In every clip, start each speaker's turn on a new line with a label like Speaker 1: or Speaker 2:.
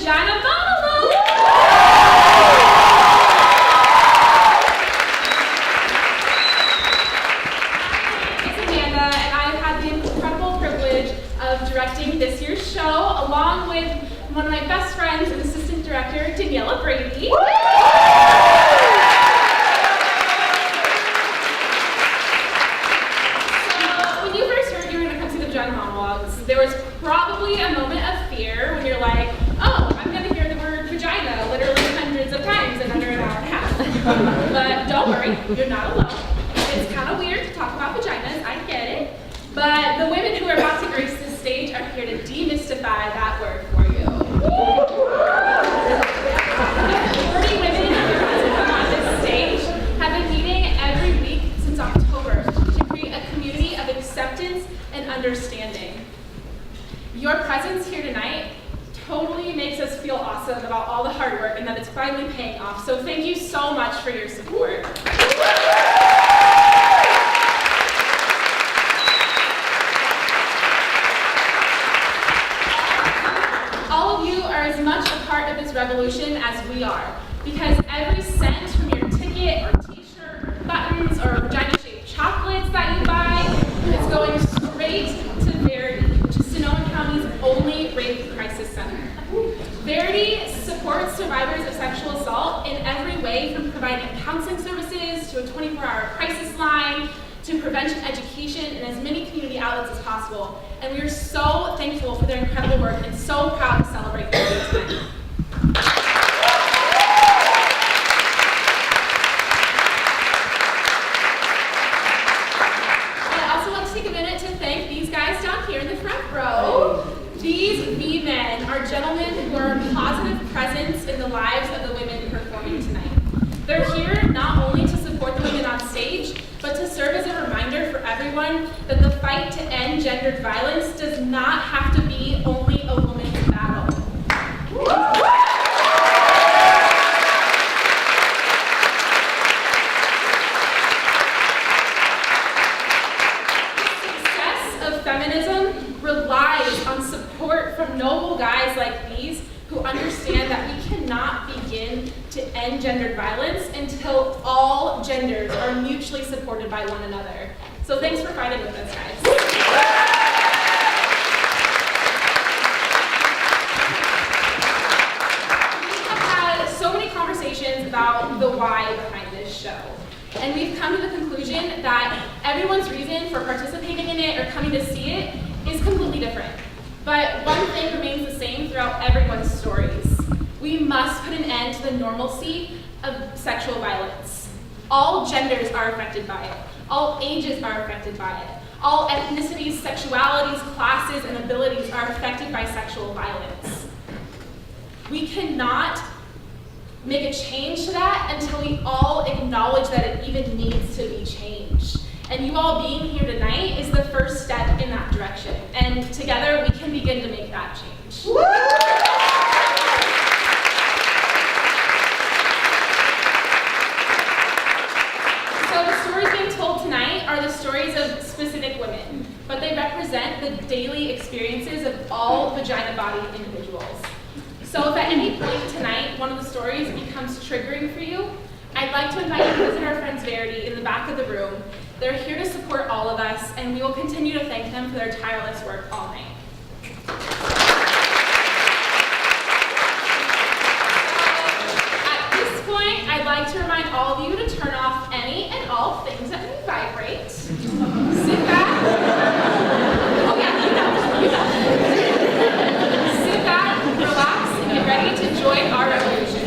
Speaker 1: Vagina Monologues! It's Amanda, and I've had the incredible privilege of directing this year's show, along with one of my best friends and assistant director, Daniela Brady. There was probably a moment of fear when you're like, oh, I'm going to hear the word vagina literally hundreds of times in under an hour and a half. But don't worry, you're not alone. It's kind of weird to talk about vaginas, I get it. But the women who are about to grace this stage are here to demystify that word for you. 40 women who are about to come on this stage have been meeting every week since October to create a community of acceptance and understanding. Your presence here tonight totally makes us feel awesome about all the hard work and that it's finally paying off. So thank you so much for your support. All of you are as much a part of this revolution as we are, because every cent from your ticket or t-shirt, buttons, or vagina-shaped chocolates that you buy is going straight to Verity, which is Sonoma County's only rape crisis center. Verity supports survivors of sexual assault in every way, from providing counseling services to a 24-hour crisis line to prevention education in as many community outlets as possible. And we are so thankful for their incredible work and so proud to celebrate Verity tonight. These V-men are gentlemen who are a positive presence in the lives of the women performing tonight. They're here not only to support the women on stage, but to serve as a reminder for everyone that the fight to end gendered violence does not have to be only a woman's battle. Feminism relies on support from noble guys like these who understand that we cannot begin to end gendered violence until all genders are mutually supported by one another. So thanks for fighting with us, guys. We have had so many conversations about the why behind this show. And we've come to the conclusion that everyone's reason for participating in it or coming to see it is completely different. But one thing remains the same throughout everyone's stories. We must put an end to the normalcy of sexual violence. All genders are affected by it. All ages are affected by it. All ethnicities, sexualities, classes, and abilities are affected by sexual violence. We cannot make a change to that until we all acknowledge that it even needs to be changed. And you all being here tonight is the first step in that direction. And together we can begin to make that change. So the stories being told tonight are the stories of specific women, but they represent the daily experiences of all vagina-bodied individuals. So if at any point tonight one of the stories becomes triggering for you, I'd like to invite you to visit our friends Verity in the back of the room. They're here to support all of us, and we will continue to thank them for their tireless work all night. At this point, I'd like to remind all of you to turn off any and all things that may vibrate. Sit back. Oh yeah, you know. Sit back, relax, and get ready to join our revolution.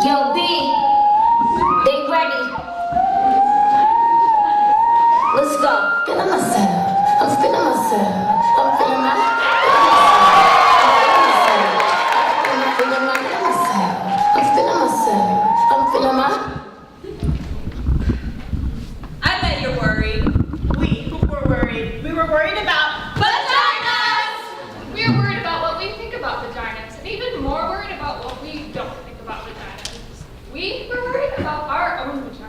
Speaker 2: Yo, B, they ready. Let's go. Feeling myself. I'm feeling myself. I'm feeling myself. I'm feeling myself. I'm feeling myself. I'm feeling myself.
Speaker 1: about our own vaginas.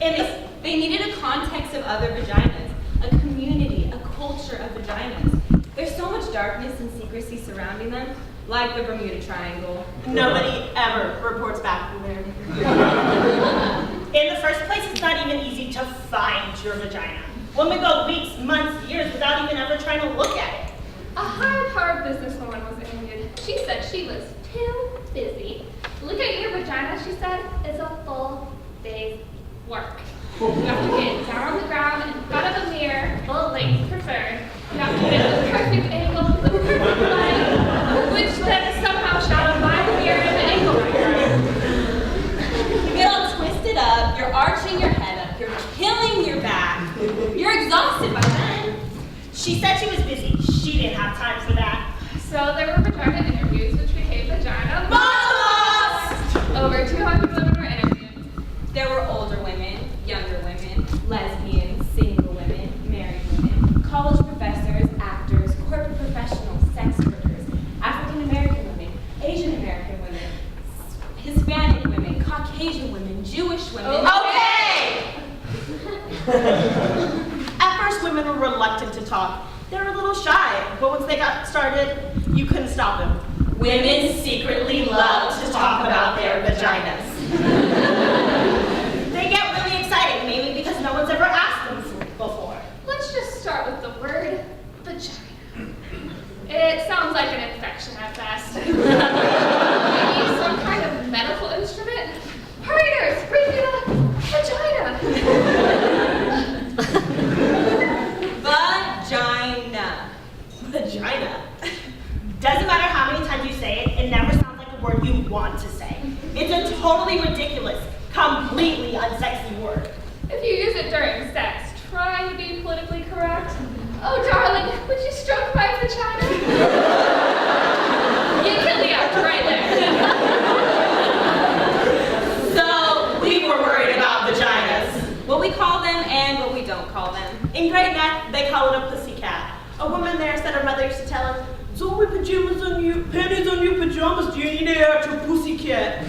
Speaker 3: And they needed a context of other vaginas, a community, a culture of vaginas. There's so much darkness and secrecy surrounding them, like the Bermuda Triangle.
Speaker 4: Nobody ever reports back from there. In the first place, it's not even easy to find your vagina. Women go weeks, months, years without even ever trying to look at it.
Speaker 1: A high-powered businesswoman was interviewed. She said she was too busy. Look at your vagina, she said, is a full day's work. You have to get down on the ground in front of a mirror, full length preferred. You have to get the perfect angle, the perfect light, which then is somehow shadowed by the mirror and the angle right.
Speaker 3: You get all twisted up, you're arching your head up, you're killing your back. You're exhausted by then.
Speaker 4: She said she was busy. She didn't have time for that.
Speaker 1: So there were vagina interviews, which became vagina
Speaker 3: Monologues!
Speaker 1: Over 200 women were interviewed.
Speaker 3: There were older women, younger women, lesbians, single women, married women, college professors, actors, corporate professionals, sex workers, African American women, Asian American women, Hispanic women, Caucasian women, Jewish women.
Speaker 4: Okay! At first, women were reluctant to talk. They were a little shy, but once they got started, you couldn't stop them. Women secretly love to talk about their vaginas. They get really excited, maybe because no one's ever asked them before.
Speaker 1: Let's just start with the word vagina. It sounds like an infection at best. Maybe some kind of medical instrument. Hurry, nurse, bring me the vagina.
Speaker 4: Vagina. Doesn't matter how many times you say it, it never sounds like a word you want to say. It's a totally ridiculous, completely unsexy word.
Speaker 1: If you use it during sex, trying to be politically correct. Oh, darling, would you stroke my vagina? You killed the actor right there.
Speaker 4: So, we were worried about vaginas.
Speaker 3: What we call them and what we don't call them.
Speaker 4: In Great Neck, they call it a pussycat. A woman there said her mother used to tell her, "Don't wear pajamas on you, panties on your pajamas, do you need an actual pussycat?"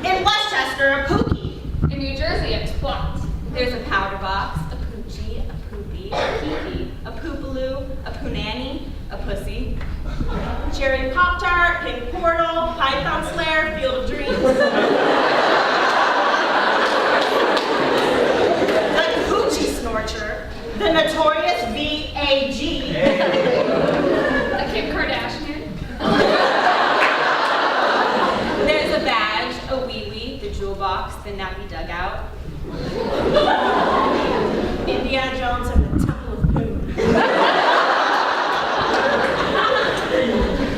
Speaker 4: In Westchester, a pookie.
Speaker 1: In New Jersey, a twat.
Speaker 3: There's a powder box, a poochie, a poopy, a pee-pee, a poopaloo, a poonanny, a pussy.
Speaker 4: Cherry Pop-Tart, Pink Portal, Python Slayer, Field of Dreams. The Coochie Snorcher, the notorious VAG.
Speaker 1: A Kim Kardashian.
Speaker 3: There's a badge, a wee-wee, the jewel box, the nappy dugout.
Speaker 4: Indiana Jones and the Temple of Poon.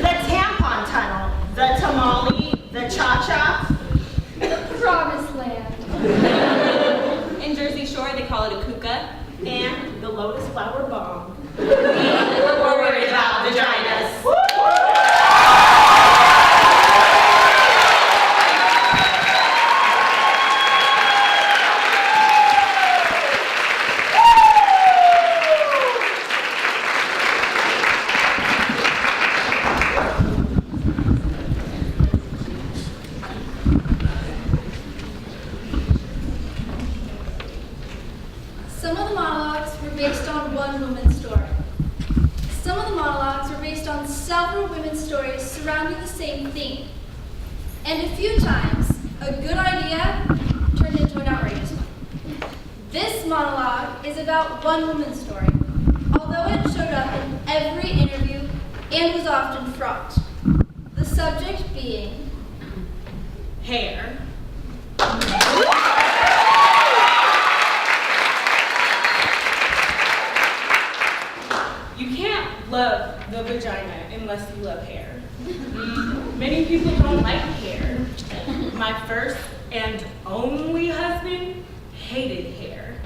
Speaker 4: The tampon tunnel, the tamale, the cha-cha.
Speaker 1: The promised land.
Speaker 3: In Jersey Shore, they call it a kuka.
Speaker 4: And the lotus flower bomb.
Speaker 3: We were worried about vaginas.
Speaker 5: Some of the monologues were based on one woman's story. Some of the monologues were based on several women's stories surrounding the same theme. And a few times, a good idea turned into an outrageous one. This monologue is about one woman's story, although it showed up in every interview and was often fraught. The subject being
Speaker 4: Hair. You can't love the vagina unless you love hair. Many people don't like hair. My first and only husband hated hair.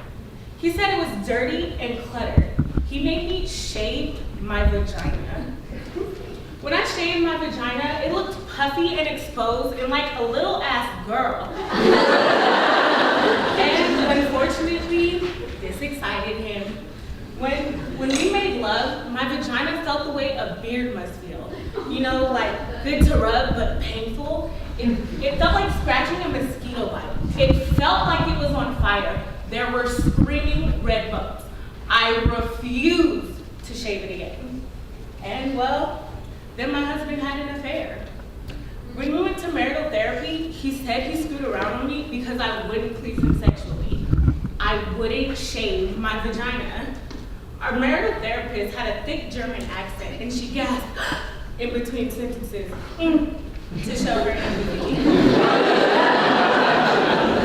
Speaker 4: He said it was dirty and cluttered. He made me shave my vagina. When I shaved my vagina, it looked puffy and exposed and like a little ass girl. And unfortunately, this excited him. When we made love, my vagina felt the way a beard must feel. You know, like good to rub, but painful. It felt like scratching felt like it was on fire. There were screaming red bumps. I refused to shave it again. And well, then my husband had an affair. When we went to marital therapy, he said he screwed around on me because I wouldn't please him sexually. I wouldn't shave my vagina. Our marital therapist had a thick German accent, and she gasped in between sentences to show her empathy.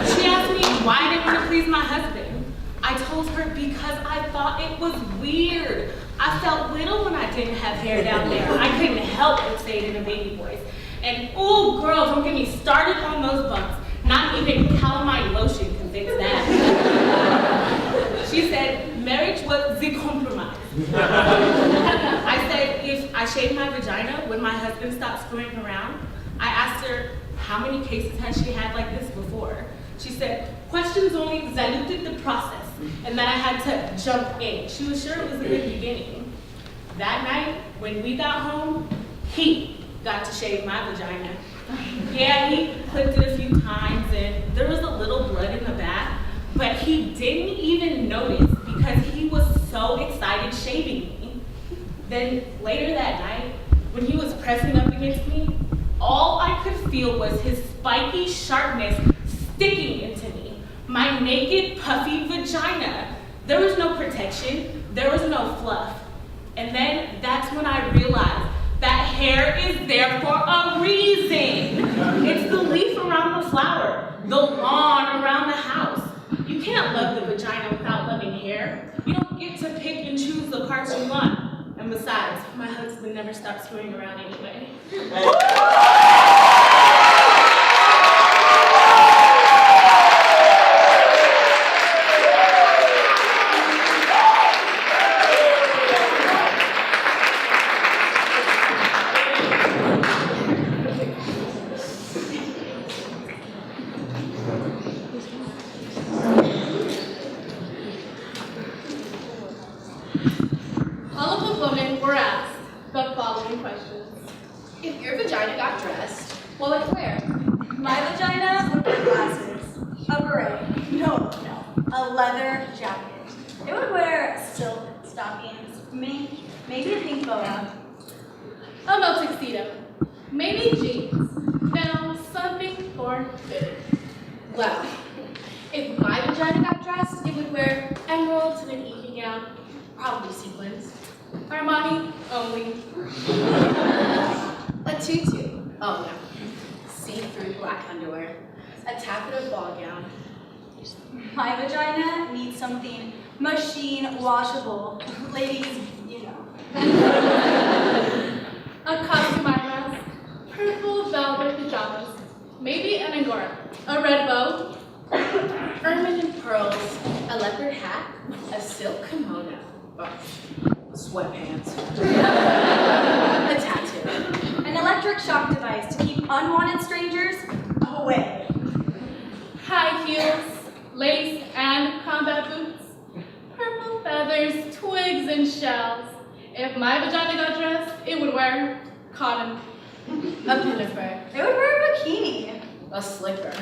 Speaker 4: She asked me why I didn't want to please my husband. I told her because I thought it was weird. I felt little when I didn't have hair down there. I couldn't help but say it in a baby voice. And oh, girl, don't get me started on those bumps. Not even calamine lotion can fix that. She said marriage was the compromise. I said if I shaved my vagina when my husband stopped screwing around, I asked her how many cases had she had like this before. She said questions only diluted the process and that I had to jump in. She was sure it was a good beginning. That night, when we got home, he got to shave my vagina. Yeah, he clipped it a few times and there was a little blood in the back, but he didn't even notice because he was so excited shaving me. Then later that night, when he was pressing up against me, all I could feel was his spiky sharpness sticking into me, my naked, puffy vagina. There was no protection, there was no fluff. And then that's when I realized that hair is there for a reason. It's the leaf around the flower, the lawn around the house. You can't love the vagina without loving hair. You don't get to pick and choose the parts you want. And besides, my husband never stopped screwing around anyway.
Speaker 1: All of the women were asked the following questions. If your vagina got dressed, what would it wear?
Speaker 6: My vagina would wear glasses, a beret, no, a leather jacket. It would wear silk stockings, maybe a pink boa.
Speaker 1: A no tuxedo. Maybe jeans. Now, something for fitting. Well, if my vagina got dressed, it would wear emeralds and an evening gown, probably sequins. Armani only. A tutu. Oh no. See-through black underwear. A taffeta ball gown.
Speaker 6: My vagina needs something machine washable. Ladies, you know.
Speaker 1: A costume eyebrows. Purple velvet pajamas. Maybe an angora. A red bow. Ermine and pearls. A leopard hat. A silk kimono. Sweatpants. A tattoo.
Speaker 6: An electric shock device to keep unwanted strangers away.
Speaker 1: High heels, lace, and combat boots. Purple feathers, twigs, and shells. If my vagina got dressed, it would wear cotton. A pinafore.
Speaker 6: It would wear a bikini.
Speaker 1: A slipper.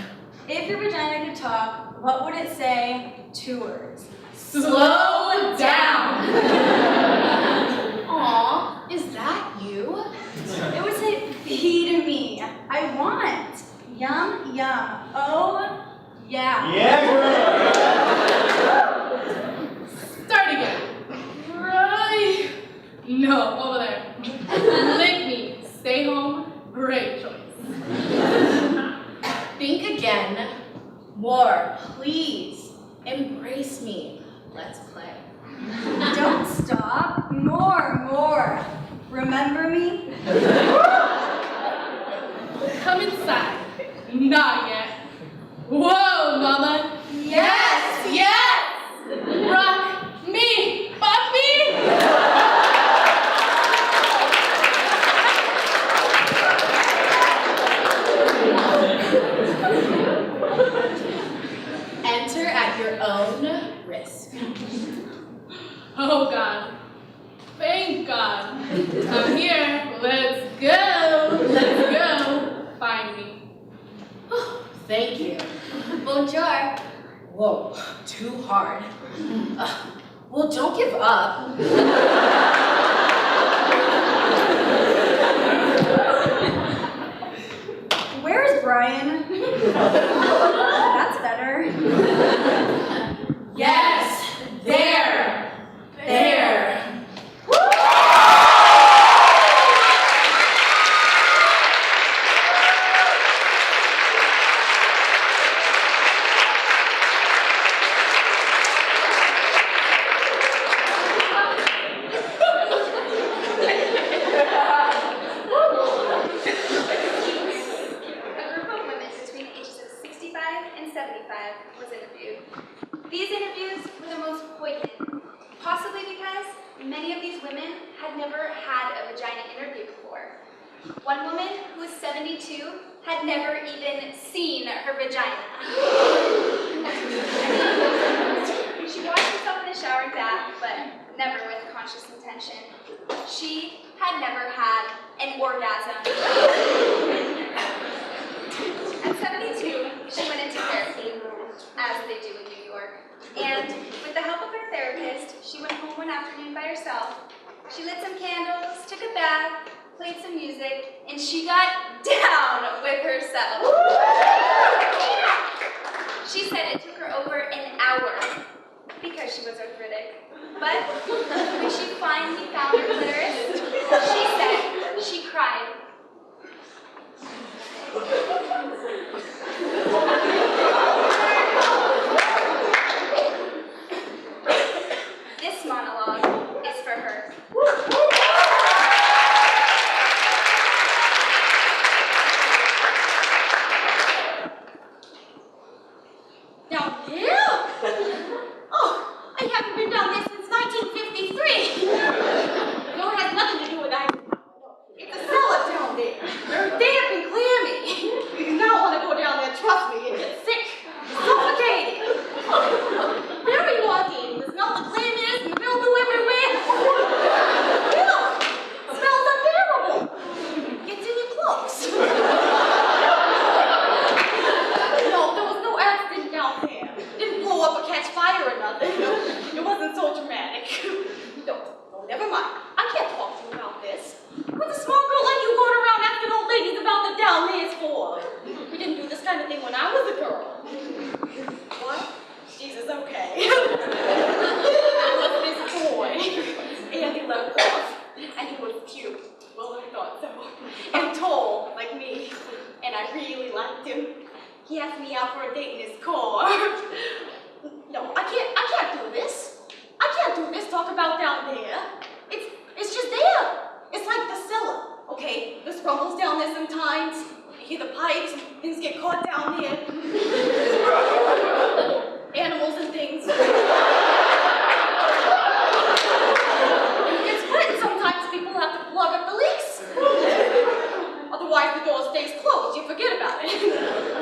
Speaker 6: If your vagina could talk, what would it say? 2 words.
Speaker 1: Slow down! Aw, is that you?
Speaker 6: It would say, feed me. I want. Yum, yum. Oh, yeah.
Speaker 1: Start again. Right. No, over there. Lick me. Stay home. Great choice. Think again. More, please. Embrace me. Let's play.
Speaker 6: Don't stop. More. Remember me?
Speaker 1: Come inside. Not yet. Whoa, mama. Yes. Rock me. Fuck me. Enter at your own risk. Oh God. Thank God. I'm here. Let's go. Find me. Oh,
Speaker 7: Thank you.
Speaker 5: Bonjour.
Speaker 7: Whoa, too hard. Well, don't give up.
Speaker 6: Where's Brian? That's better.
Speaker 7: Yes, there.
Speaker 8: A group of women between the ages of 65 and 75 was interviewed. These interviews were the most poignant, possibly because many of these women had never had a vagina interview before. One woman, who was 72, had never even seen her vagina. She washed herself in the shower and bath, but never with conscious intention. She had never had an orgasm. At 72, she went into therapy, as they do in New York. And with the help of her therapist, she went home one afternoon by herself. She lit some candles, took a bath, played some music, and she got down with herself. She said it took her over an hour because she was arthritic. But when she finally found her clitoris, she said she cried. This monologue is for her.
Speaker 9: Down here? Oh, I haven't been down there since 1953. No, it has nothing to do with ice. It's a cellar down there. They're damp and clammy. You do not want to go down there, trust me, and get sick. Suffocated. Very nauseating. The smell of clamminess and mildew everywhere. Ew. Smells unbearable. Gets in your clothes. No, there was no accident down there. Didn't blow up or catch fire or nothing. It wasn't so dramatic. No, never mind. I can't talk to you about this. What's a small girl like you going around asking old ladies about the down there's for? We didn't do this kind of thing when I was a girl. What? Jesus, okay. There was this boy, and he left off, and he was cute. Well, I thought so. And tall, like me, and I really liked him. He asked me out for a date in his car. No, I can't do this. I can't do this, talk about down there. It's just there. It's like the cellar, okay? This rumbles down there sometimes. You hear the pipes, things get caught down there. Animals and things. It gets wet and sometimes people have to plug up the leaks. Otherwise the door stays closed, you forget about it.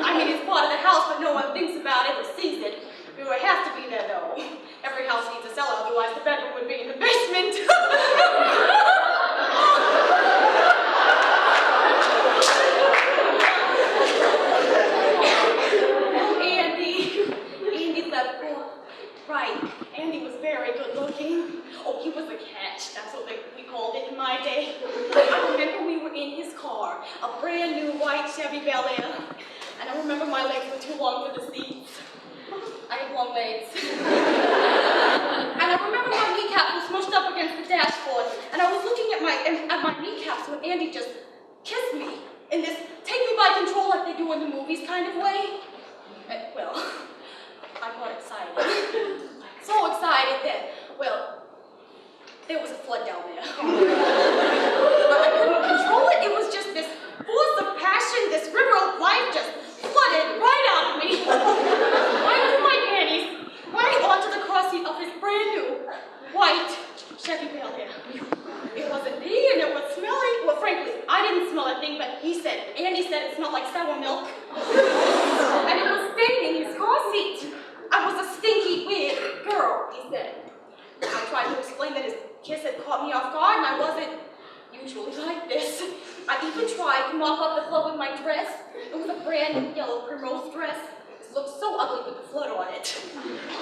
Speaker 9: I mean, it's part of the house, but no one thinks about it or sees it. It has to be there though. Every house needs a cellar, otherwise the bedroom would be in the basement. Andy left for, right, Andy was very good looking. Oh, he was a catch, that's what we called it in my day. I remember we were in his car, a brand new white Chevy Bel Air, and I remember my legs were too long for the seats. I have long legs. And I remember my kneecaps were smushed up against the dashboard, and I was looking at my kneecaps when Andy just kissed me in this take me by control like they do in the movies kind of way. And, well, I got excited. So excited that, well, there was a flood down there. But I couldn't control it. It was just this force of passion, this river of life just flooded right out of me. I threw my panties right onto the car seat of his brand new white Chevy Bel Air. It wasn't me and it was smelly. Well, frankly, I didn't smell a thing, but Andy said it smelled like sour milk. And it was staining his car seat. I was a stinky, weird girl, he said. I tried to explain that his kiss had caught me off guard and I wasn't flood on it.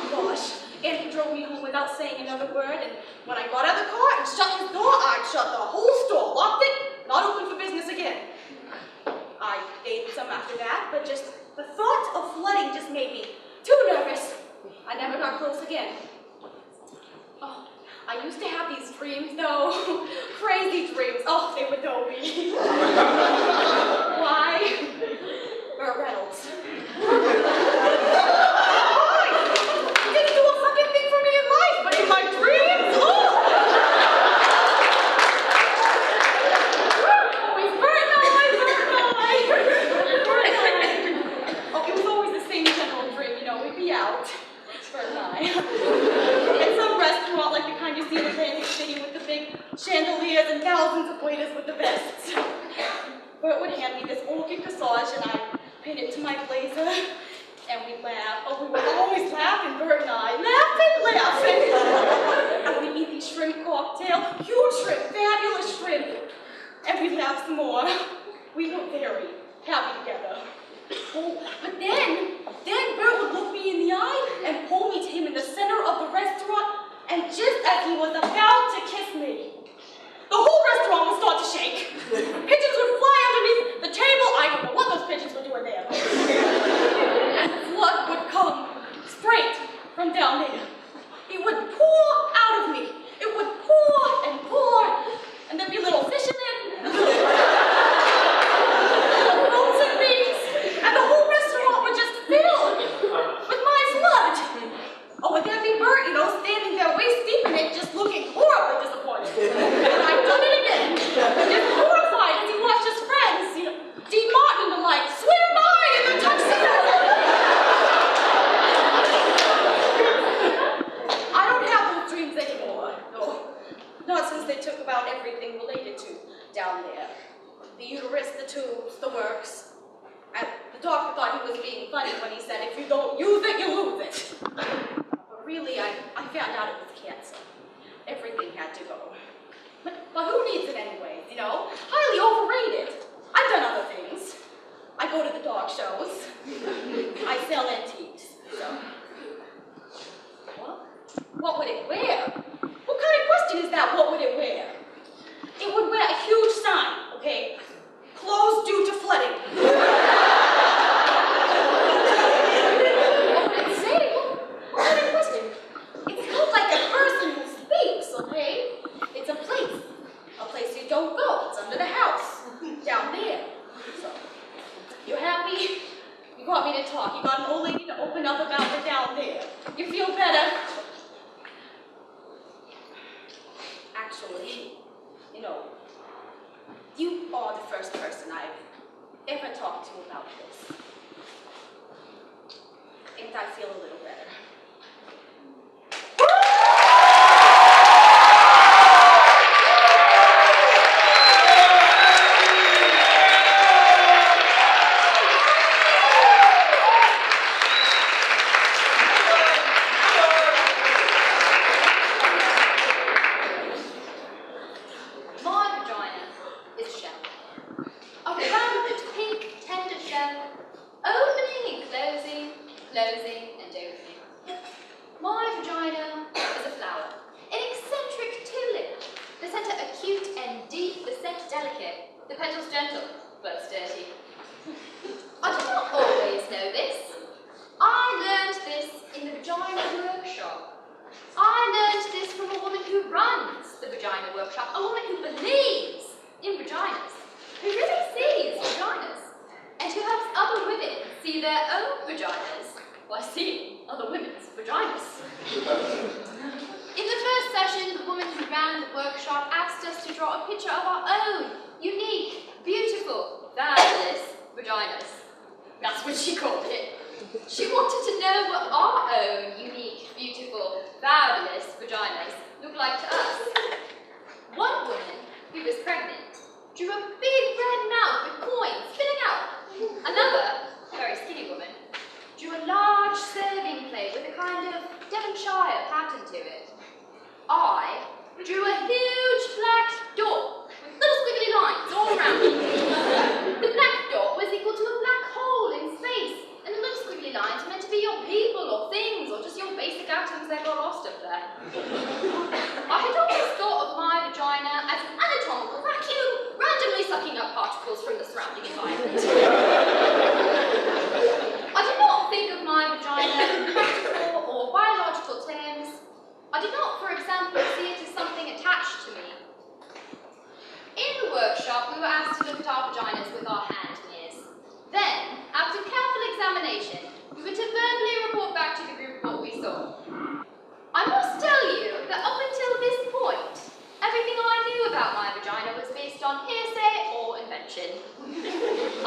Speaker 9: Gosh, Andy drove me home without saying another word, and when I got out of the car and shut his door, I shut the whole store, locked it, not open for business again. I ate some after that, but just the thought of flooding just made me too nervous. I never got close again. Oh, I used to have these dreams, though. Crazy dreams. Oh, they were dopey. Why? Burt Reynolds. Why? He didn't do a fucking thing for me in life, but in my dreams, oh! Always Burt Nye. Oh, it was always the same general dream, you know, we'd be out. Burt Nye. At some restaurant like the kind you see in Atlantic City with the big chandeliers and thousands of waiters with the vests. Burt would hand me this orchid corsage and I'd pin it to my blazer and we'd laugh. Oh, we were always laughing, Burt and I. Laughing. And we'd eat these shrimp cocktail, huge shrimp, fabulous shrimp. And we'd laugh some more. We were very happy together. Oh, but then Burt would look me in the eye and pull me to him in the center of the restaurant, and just as he was about to kiss me, the whole restaurant would start to shake. Pigeons would fly underneath the table. I don't know what those pigeons were doing there. And blood would come straight from down there. It would pour out of me. It would pour, and there'd be little fish in it, and little boats and things, and the whole restaurant would just fill with my blood. Oh, and there'd be Burt, you know, standing there waist deep in it, just looking horribly disappointed. And I'd done it again. Just horrified as he watched his friends, you know, Dean Martin and the like, swim by in the tuxedo. I don't have those dreams anymore. No. Not since they took about everything related to down there. The uterus, the tubes, the works. And the doctor thought he was being funny when he said, if you don't use it, you lose it. But really, I found out it was cancer. Everything had to go. But who needs it anyways, you know? Highly overrated. I've done other things. I go to the dog shows. I sell antiques. So, what would it wear? What kind of question is that, what would it wear? It would wear a huge sign, okay? Closed due to flooding. What would it say? What kind of question? It's not like a person who speaks, okay? It's a place you don't go. It's under the house, down there. So, you happy? You got me to talk. You got an old lady to open up about her down there. You feel better? Actually, you know, you are the first person I've ever talked to about this. And I feel a little better.
Speaker 5: People
Speaker 10: or things or just your basic atoms that got lost up there. I had always thought of my vagina as an anatomical vacuum, randomly sucking up particles from the surrounding environment. I did not think of my vagina in practical or biological terms. I did not, for example, see it as something attached to me. In the workshop, we were asked to look at our vaginas with our hand mirrors. Then, after careful examination, we were to verbally report back to the group what we saw. I must tell you that up until this point, everything I knew about my vagina was based on hearsay or invention.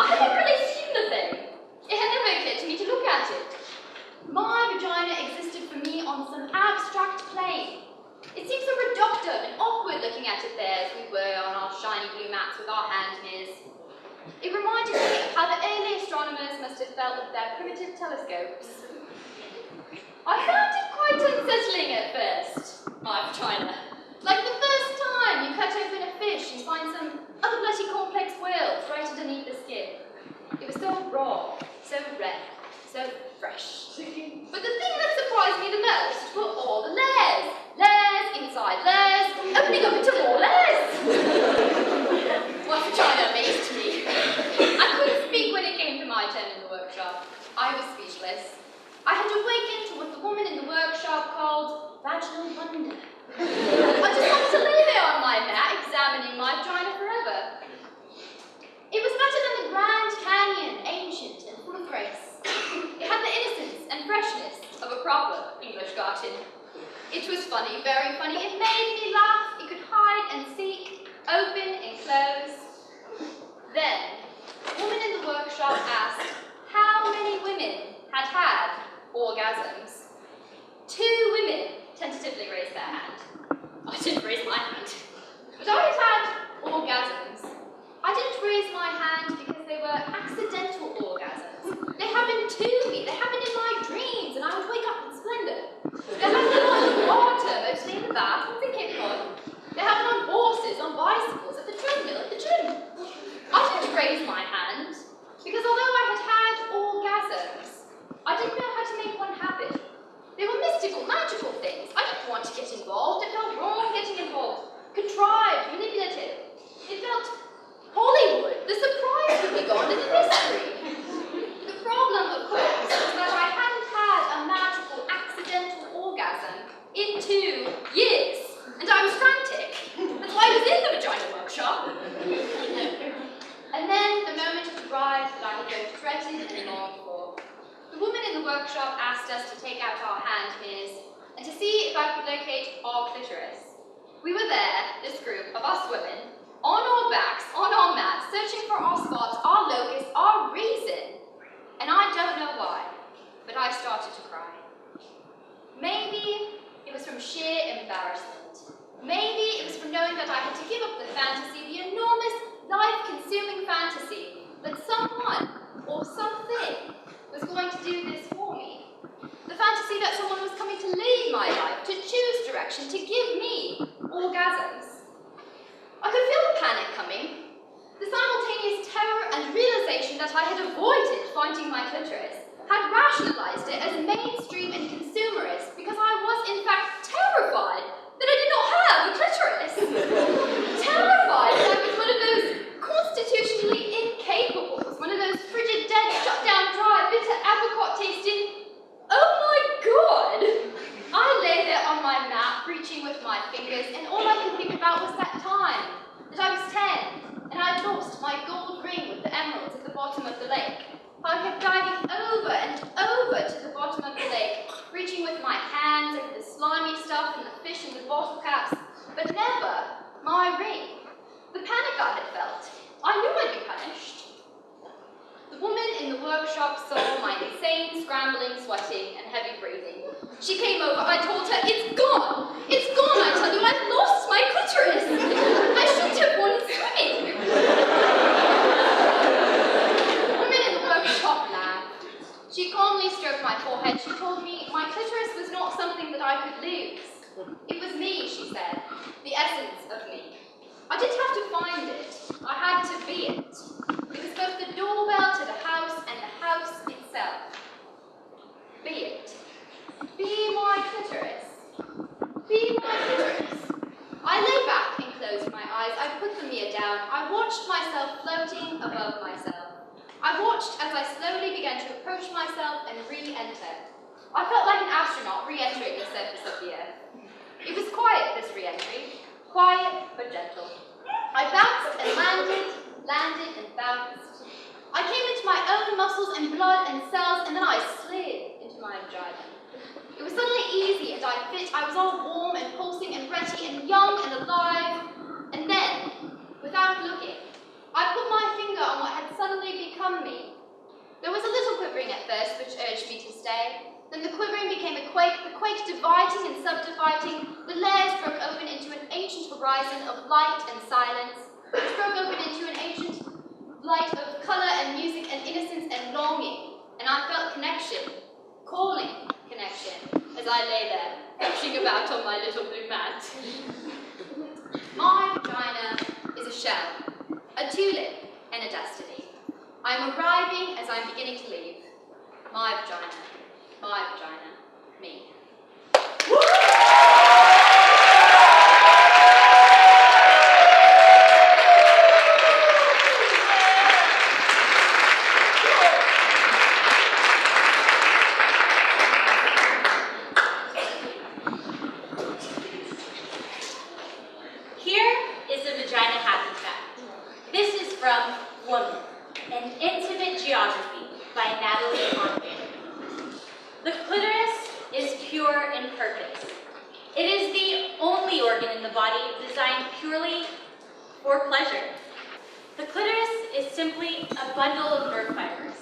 Speaker 10: I hadn't really seen the thing. It had never occurred to me to look at it. My vagina existed for me on some abstract plane. It seemed so reductive and awkward looking at it there as we were on our shiny blue mats with our hand mirrors. It reminded me of how the early astronomers must have felt with their primitive telescopes. I found it quite unsettling at first, my vagina. Like the first time you cut open a fish and find some other bloody complex whales right underneath the skin. It was so raw, so red, so fresh. But the thing that surprised me the most were all the layers. Layers inside layers, opening up into more layers. My vagina amazed me. I couldn't speak when it came to my turn in the workshop. I was speechless. I had awakened to what the woman in the workshop called vaginal wonder. I just wanted to lay there on my mat, examining my vagina forever. It was better than the Grand Canyon, ancient and full of grace. It had the innocence and freshness of a proper English garden. It was funny, very funny. It made me laugh. It could hide and seek, open and close. Then, the woman in the workshop asked how many women had had orgasms. 2 women tentatively raised their hand. I didn't raise my hand. But I had had orgasms. I didn't raise my hand because they were accidental orgasms. They happened to me. They happened in my dreams, and I would wake up in splendor. They happened on water, mostly in the bath and the Cape Cod. They happened on horses, on bicycles, at the treadmill, at the gym. I didn't raise my hand because although I had had orgasms, I didn't know how to make one happen. They were mystical, magical things. I didn't want to get involved. It felt wrong getting involved. Contrived, manipulative. It felt Hollywood. The surprise would be gone and the mystery. The problem, of course, was that I hadn't had a magical, accidental orgasm in 2 years. And I was frantic. That's why I was in the vagina workshop. And then the moment had arrived that I had both dreaded and longed for. The woman in the workshop asked us to take out our hand mirrors and to see if I could locate our clitoris. We were there, this group of us women, on our backs, on our mats, searching for our spots, our locus, our reason. And I don't know why, but I started to cry. Maybe it was from sheer embarrassment. Maybe it was from knowing that I had to give up the fantasy, the enormous, life-consuming fantasy, that someone or something was going to do this for me. The fantasy that someone was coming to lead my life, to choose direction, to give me orgasms. I could feel the panic coming, the simultaneous terror and realization that I had avoided finding my clitoris, had rationalized it as mainstream and consumerist because I was in fact terrified that I did not have a clitoris. Terrified that I was one of those constitutionally incapables, one of those frigid, dead, shut down, dry, bitter, apricot tasting. Oh my God! I lay there on my mat, reaching with my fingers, and all I could think about was that time, that I was 10, and I'd lost my gold ring with the emeralds at the bottom of the lake. I kept diving over and over to the bottom of the lake, reaching with my hands over the slimy stuff and the fish and the bottle caps, but never my ring. The panic I had felt, I knew I'd be punished. The woman in the workshop saw my insane scrambling, sweating, and heavy breathing. She came over, I told her, it's gone! It's gone, I tell you, I've lost my clitoris! I shouldn't have gone swimming! The woman in the workshop laughed. She calmly stroked my forehead. She told me my clitoris was not something that I could lose. It was me, she said, the essence of me. I didn't have to find it, I had to be it. It was both the doorbell to the house and the house itself. Be it. watched myself floating above myself. I watched as I slowly began to approach myself and re-enter. I felt like an astronaut re-entering the surface of the Earth. It was quiet, this re-entry. Quiet, but gentle. I bounced and landed and bounced. I came into my own muscles and blood and cells, and then I slid into my vagina. It was suddenly easy and I fit. I was all warm and pulsing and ready and young and alive. And then, without looking, I put my finger on what had suddenly become me. There was a little quivering at first, which urged me to stay. Then the quivering became a quake, the quake dividing and subdividing. The layers broke open into an ancient horizon of light and silence, which broke open into an ancient light of colour and music and innocence and longing. And I felt connection, calling connection, as I lay there, pushing about on my little blue mat. My vagina is a shell, a tulip, and a destiny. I am arriving as I am beginning to leave. My vagina, me.
Speaker 3: Here is the vagina happy fact. This is from Woman, an Intimate Geography by Natalie Montague. The clitoris is pure in purpose. It is the only organ in the body designed purely for pleasure. The clitoris is simply a bundle of nerve fibers.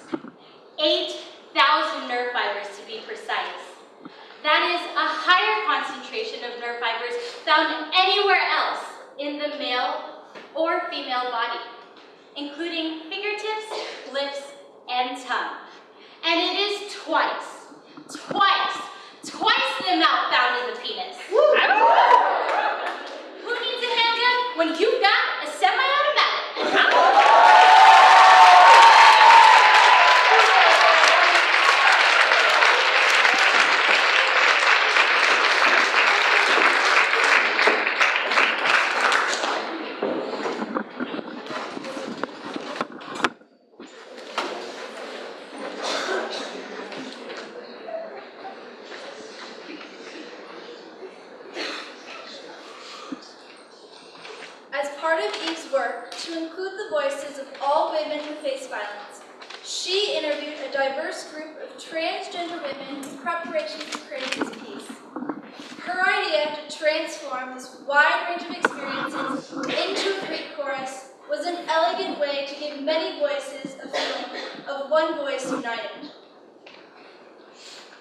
Speaker 3: 8,000 nerve fibers to be precise. That is a higher concentration of nerve fibers found anywhere else in the male or female body, including fingertips, lips, and tongue. And it is twice the amount found in the penis. Who needs a handgun when you've got a semi-automatic?
Speaker 5: As part of Eve's work to include the voices of all women who face violence, she interviewed a diverse group of transgender women in preparation for creating this piece. Her idea to transform this wide range of experiences into a Greek chorus was an elegant way to give many voices a feeling of one voice united.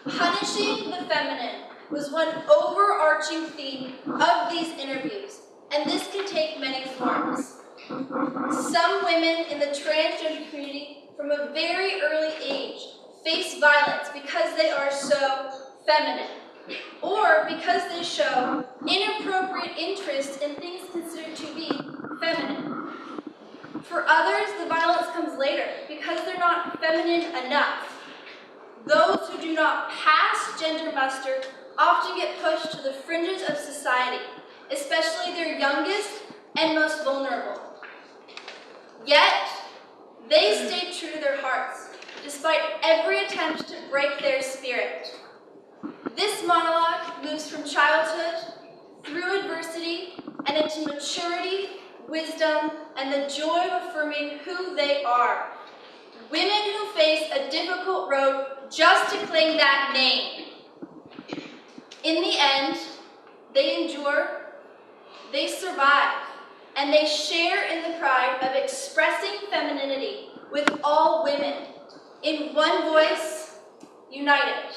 Speaker 5: Punishing the feminine was one overarching theme of these interviews, and this can take many forms. Some women in the transgender community from a very early age face violence because they are so feminine, or because they show inappropriate interest in things considered to be feminine. For others, the violence comes later because they're not feminine enough. Those who do not pass gender muster often get pushed to the fringes of society, especially their youngest and most vulnerable. Yet, they stay true to their hearts, despite every attempt to break their spirit. This monologue moves from childhood, through adversity, and into maturity, wisdom, and the joy of affirming who they are. Women who face a difficult road just to claim that name. In the end, they endure, they survive, and they share in the pride of expressing femininity with all women, in one voice, united.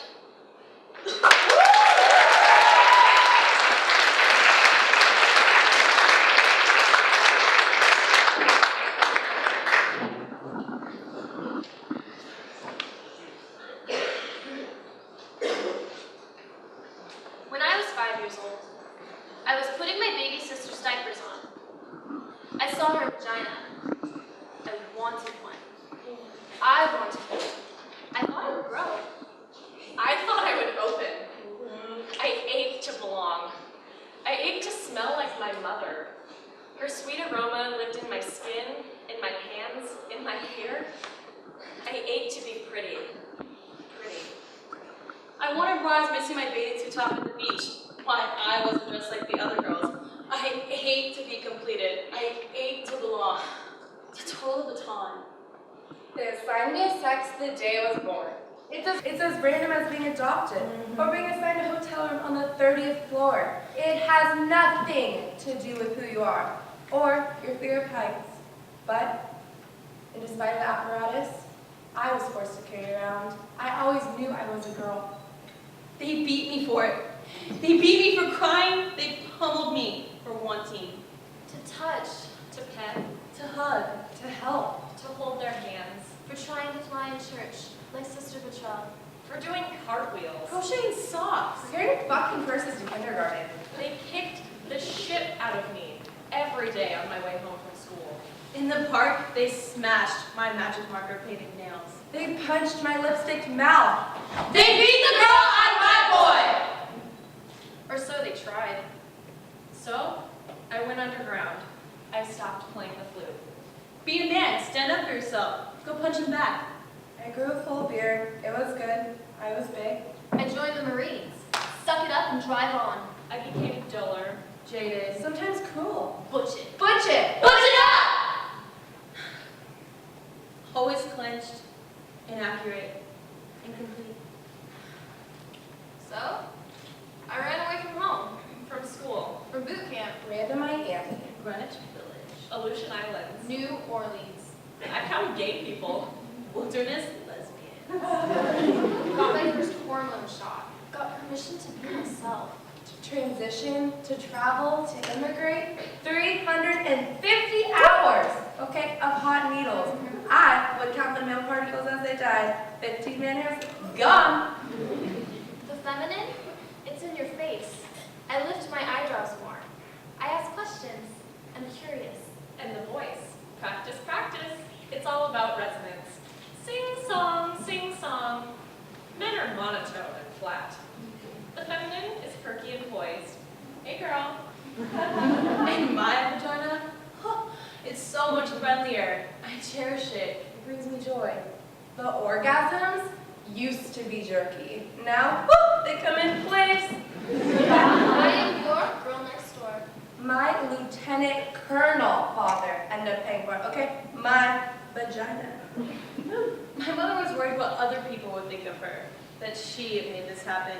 Speaker 11: When I was 5 years old, I was putting my baby sister's diapers on. I saw her vagina. I wanted one. I wanted one. I thought it would grow.
Speaker 6: I wonder why I was missing my bathing suit top at the beach. Why I wasn't dressed like the other girls. I hate to be completed. I hate to belong. The total of the time.
Speaker 12: They assigned me a sex the day I was born. It's as random as being adopted or being assigned a hotel room on the 30th floor. It has nothing to do with who you are or your fear of heights. But, in spite of the apparatus, I was forced to carry around. I always knew I was a girl.
Speaker 6: They beat me for it. They beat me for crying. They pummeled me for wanting.
Speaker 11: To touch, to pet,
Speaker 12: To hug, to help.
Speaker 11: to hold their hands, for trying to fly in church, like Sister Patrol, for doing cartwheels.
Speaker 4: Crocheting socks.
Speaker 12: For carrying fucking purses to kindergarten.
Speaker 4: They kicked the shit out of me every day on my way home from school.
Speaker 6: In the park, they smashed my magic marker painted nails.
Speaker 12: They punched my lipstick mouth.
Speaker 7: They beat the girl out of my boy!
Speaker 4: Or so they tried. So, I went underground. I stopped playing the flute. Be a man, stand up for yourself. Go punch him back.
Speaker 12: I grew a full beard. It was good. I was big.
Speaker 11: I joined the Marines. Suck it up and drive on.
Speaker 4: I became duller, jaded,
Speaker 12: Sometimes cruel.
Speaker 11: Butch it.
Speaker 12: Butch it!
Speaker 7: Butch it up!
Speaker 6: Always clenched, inaccurate, incomplete.
Speaker 11: So, I ran away from home,
Speaker 4: from school,
Speaker 11: from boot camp,
Speaker 12: Ran to Miami.
Speaker 6: Greenwich Village.
Speaker 4: Aleutian Islands.
Speaker 11: New Orleans.
Speaker 4: I found gay people.
Speaker 6: Wilderness lesbian.
Speaker 11: Got my first hormone shot. Got permission to be myself.
Speaker 12: To transition, to travel, to immigrate. 350 hours, okay, of hot needles. I would count the male particles as they died. 15 man hairs, gone.
Speaker 11: The feminine, it's in your face. I lift my eyebrows more. I ask questions. I'm curious.
Speaker 4: And the voice. Practice, practice. It's all about resonance. Sing song, sing song. Men are monotone and flat. The feminine is perky and poised. Hey girl.
Speaker 6: And my vagina, it's so much friendlier. I cherish it. It brings me joy.
Speaker 12: The orgasms used to be jerky. Now, whoop, they come in place.
Speaker 11: I am your girl next door.
Speaker 12: My lieutenant colonel father ended up paying for it, okay? My vagina.
Speaker 6: My mother was worried what other people would think of her, that she had made this happen.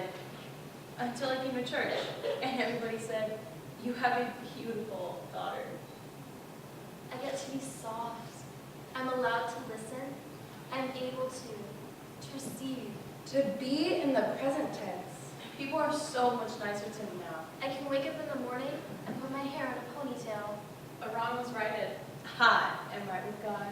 Speaker 6: Until I came to church, and everybody said, "You have a beautiful daughter."
Speaker 11: I get to be soft. I'm allowed to listen. I'm able to receive.
Speaker 12: To be in the present tense.
Speaker 6: People are so much nicer to me now.
Speaker 11: I can wake up in the morning and put my hair in a ponytail.
Speaker 4: A wrong was righted.
Speaker 6: I am right with God.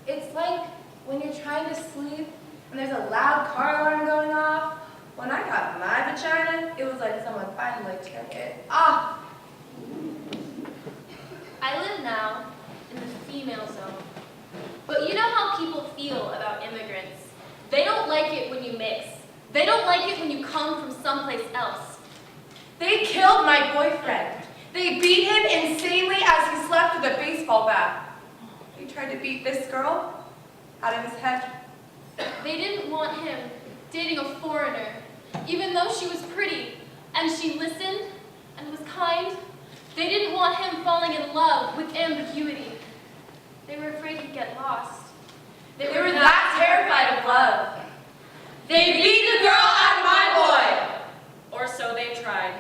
Speaker 12: It's like when you're trying to sleep and there's a loud car alarm going off. When I got my vagina, it was like someone finally took it off.
Speaker 11: I live now in the female zone. But you know how people feel about immigrants. They don't like it when you mix. They don't like it when you come from someplace else.
Speaker 12: They killed my boyfriend. They beat him insanely as he slept with a baseball bat. They tried to beat this girl out of his head.
Speaker 11: They didn't want him dating a foreigner, even though she was pretty and she listened and was kind. They didn't want him falling in love with ambiguity. They were afraid he'd get lost.
Speaker 12: They were that terrified of love.
Speaker 7: They beat the girl out of my boy!
Speaker 4: Or so they tried.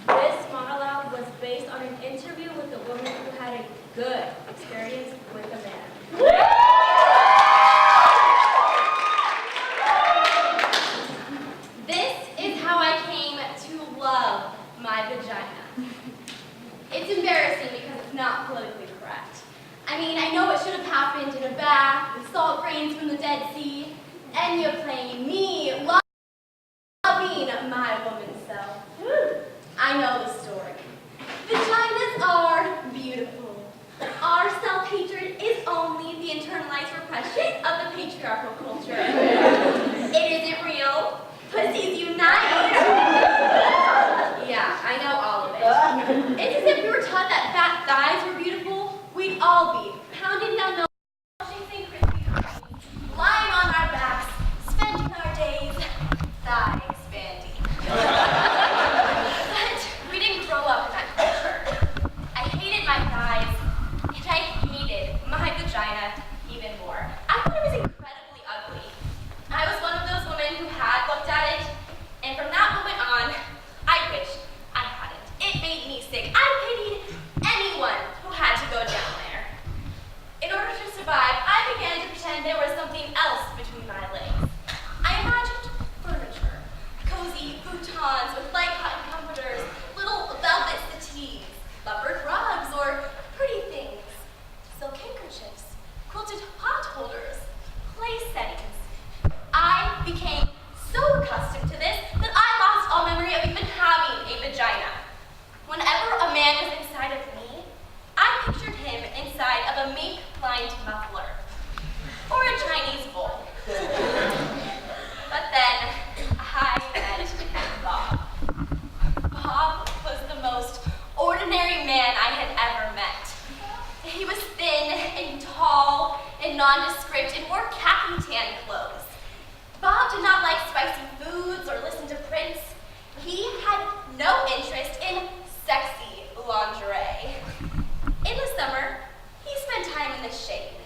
Speaker 3: This monologue was based on an interview with a woman who had a good experience with a man.
Speaker 10: This is how I came to love my vagina. It's embarrassing because it's not politically correct. I mean, I know it should have happened in a bath with salt grains from the Dead Sea, and you're playing me loving my woman self. I know the story. Vaginas are beautiful. Our self-hatred is only the internalized repression of the patriarchal culture. It isn't real. Pussies unite! Yeah, I know all of it. It's as if we were taught that fat thighs were beautiful, we'd all be pounding down those
Speaker 3: lined muffler or a Chinese bowl. But then I met Bob. Bob was the most ordinary man I had ever met. He was thin and tall and nondescript and wore khaki tan clothes. Bob did not like spicy foods or listen to Prince. He had no interest in sexy lingerie. In the summer, he spent time in the shade.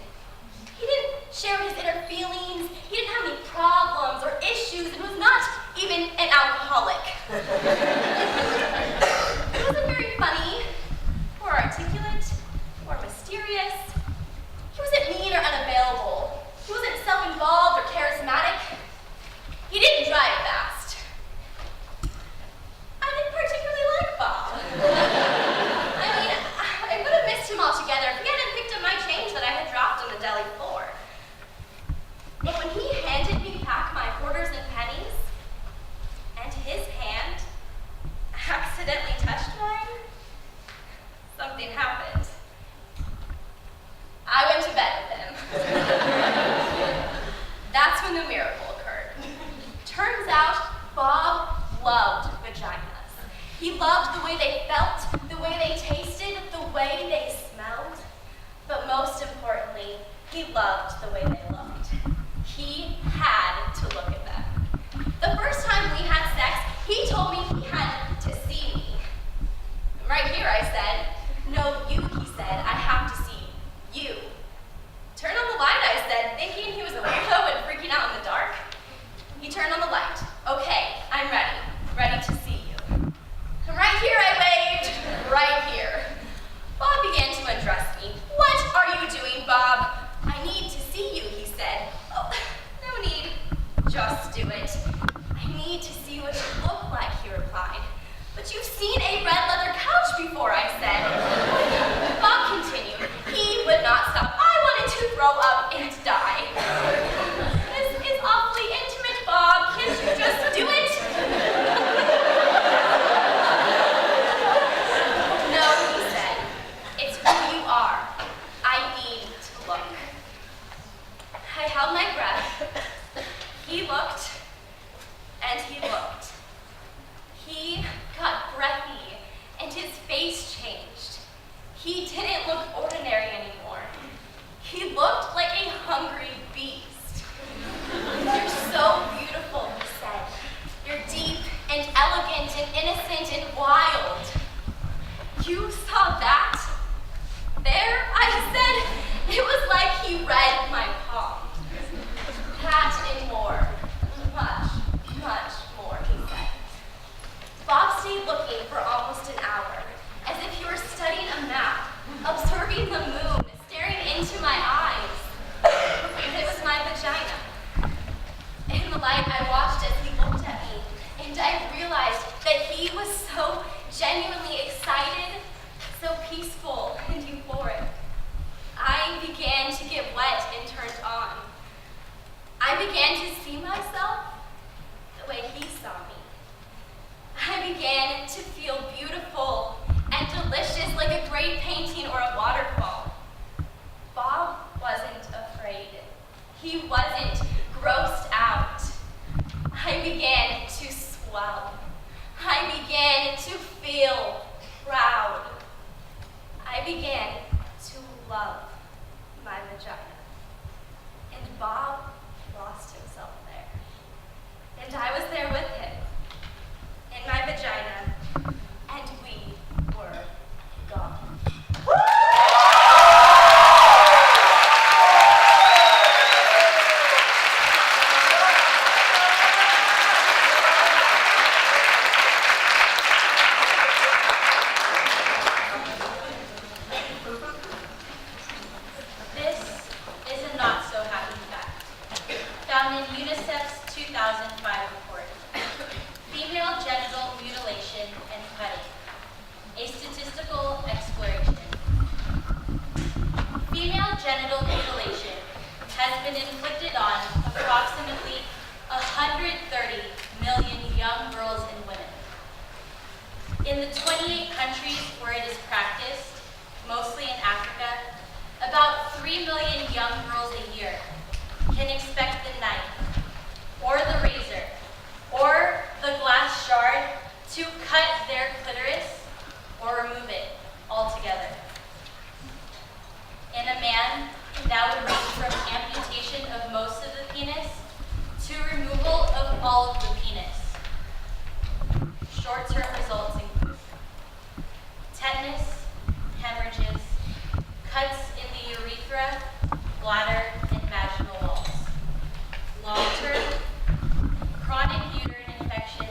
Speaker 3: He didn't share his inner feelings, he didn't have any problems or issues, and was not even an alcoholic. He wasn't very funny, or articulate, or mysterious. He wasn't mean or unavailable. He wasn't self-involved or charismatic. He didn't drive fast. I didn't particularly like Bob. I mean, I would have missed him altogether if he hadn't picked up my change that I had dropped on the deli floor. But when he handed me back my quarters and pennies, and his hand accidentally touched mine, something happened. I went to bed with him. That's when the miracle occurred. Turns out, Bob loved vaginas. He loved the way they felt, the way they tasted, the way they smelled. But most importantly, he loved the way they looked. He had to look at them. The first time we had sex, he told me he had to see me. Right here, I said. No, you, he said. I have to see you. Turn on the light, I said, thinking he was a weirdo and freaking out in the dark. He turned on the light. Okay, I'm ready. Ready to see you. Right here, I waved. Right here. Bob began to undress me. What are you doing, Bob? I need to see you, he said. Oh, no need. Just do it. I need to see what you look like, he replied. But you've seen a red leather couch before, I said. Bob continued. He would not stop. I wanted to throw up and die. This is awfully intimate, Bob. Can't you just do it? No, he said. It's who you are. I need to look. I held my breath. He looked, and he looked. He got breathy, and his face changed. He didn't look ordinary anymore. He looked like a hungry beast. You're so beautiful, he said. You're deep and elegant and innocent and wild. You saw that? There, I said. It was like he read my palm. That and more. Much, much more, he said. Bob stayed looking for almost an hour, as if he were studying a map, observing the moon, staring into my eyes. And it was my vagina. In the light, I watched as he looked at me, and I realized that he was so genuinely excited, so peaceful and euphoric. I began to get wet and turned on. I began to see myself the way he saw me. I began to feel beautiful and delicious like a great painting or a waterfall. Bob wasn't afraid. He wasn't grossed out. I began to swell. I began to feel proud. I began to love my vagina. And Bob lost himself there. And I was there with him, in my vagina, and we were gone.
Speaker 13: This is a not-so-happy fact, found in UNICEF's 2005 report, Female Genital Mutilation and Cutting, a Statistical Exploration. Female genital mutilation has been inflicted on approximately 130 million young girls and women. In the 28 countries where it is practiced, mostly in Africa, about 3 3 million young girls a year can expect the knife, or the razor, or the glass shard to cut their clitoris or remove it altogether. In a man, that would range from amputation of most of the penis to removal of all of the penis. Short-term results include tetanus, hemorrhages, cuts in the urethra, bladder, and vaginal walls. Long-term, chronic uterine infection,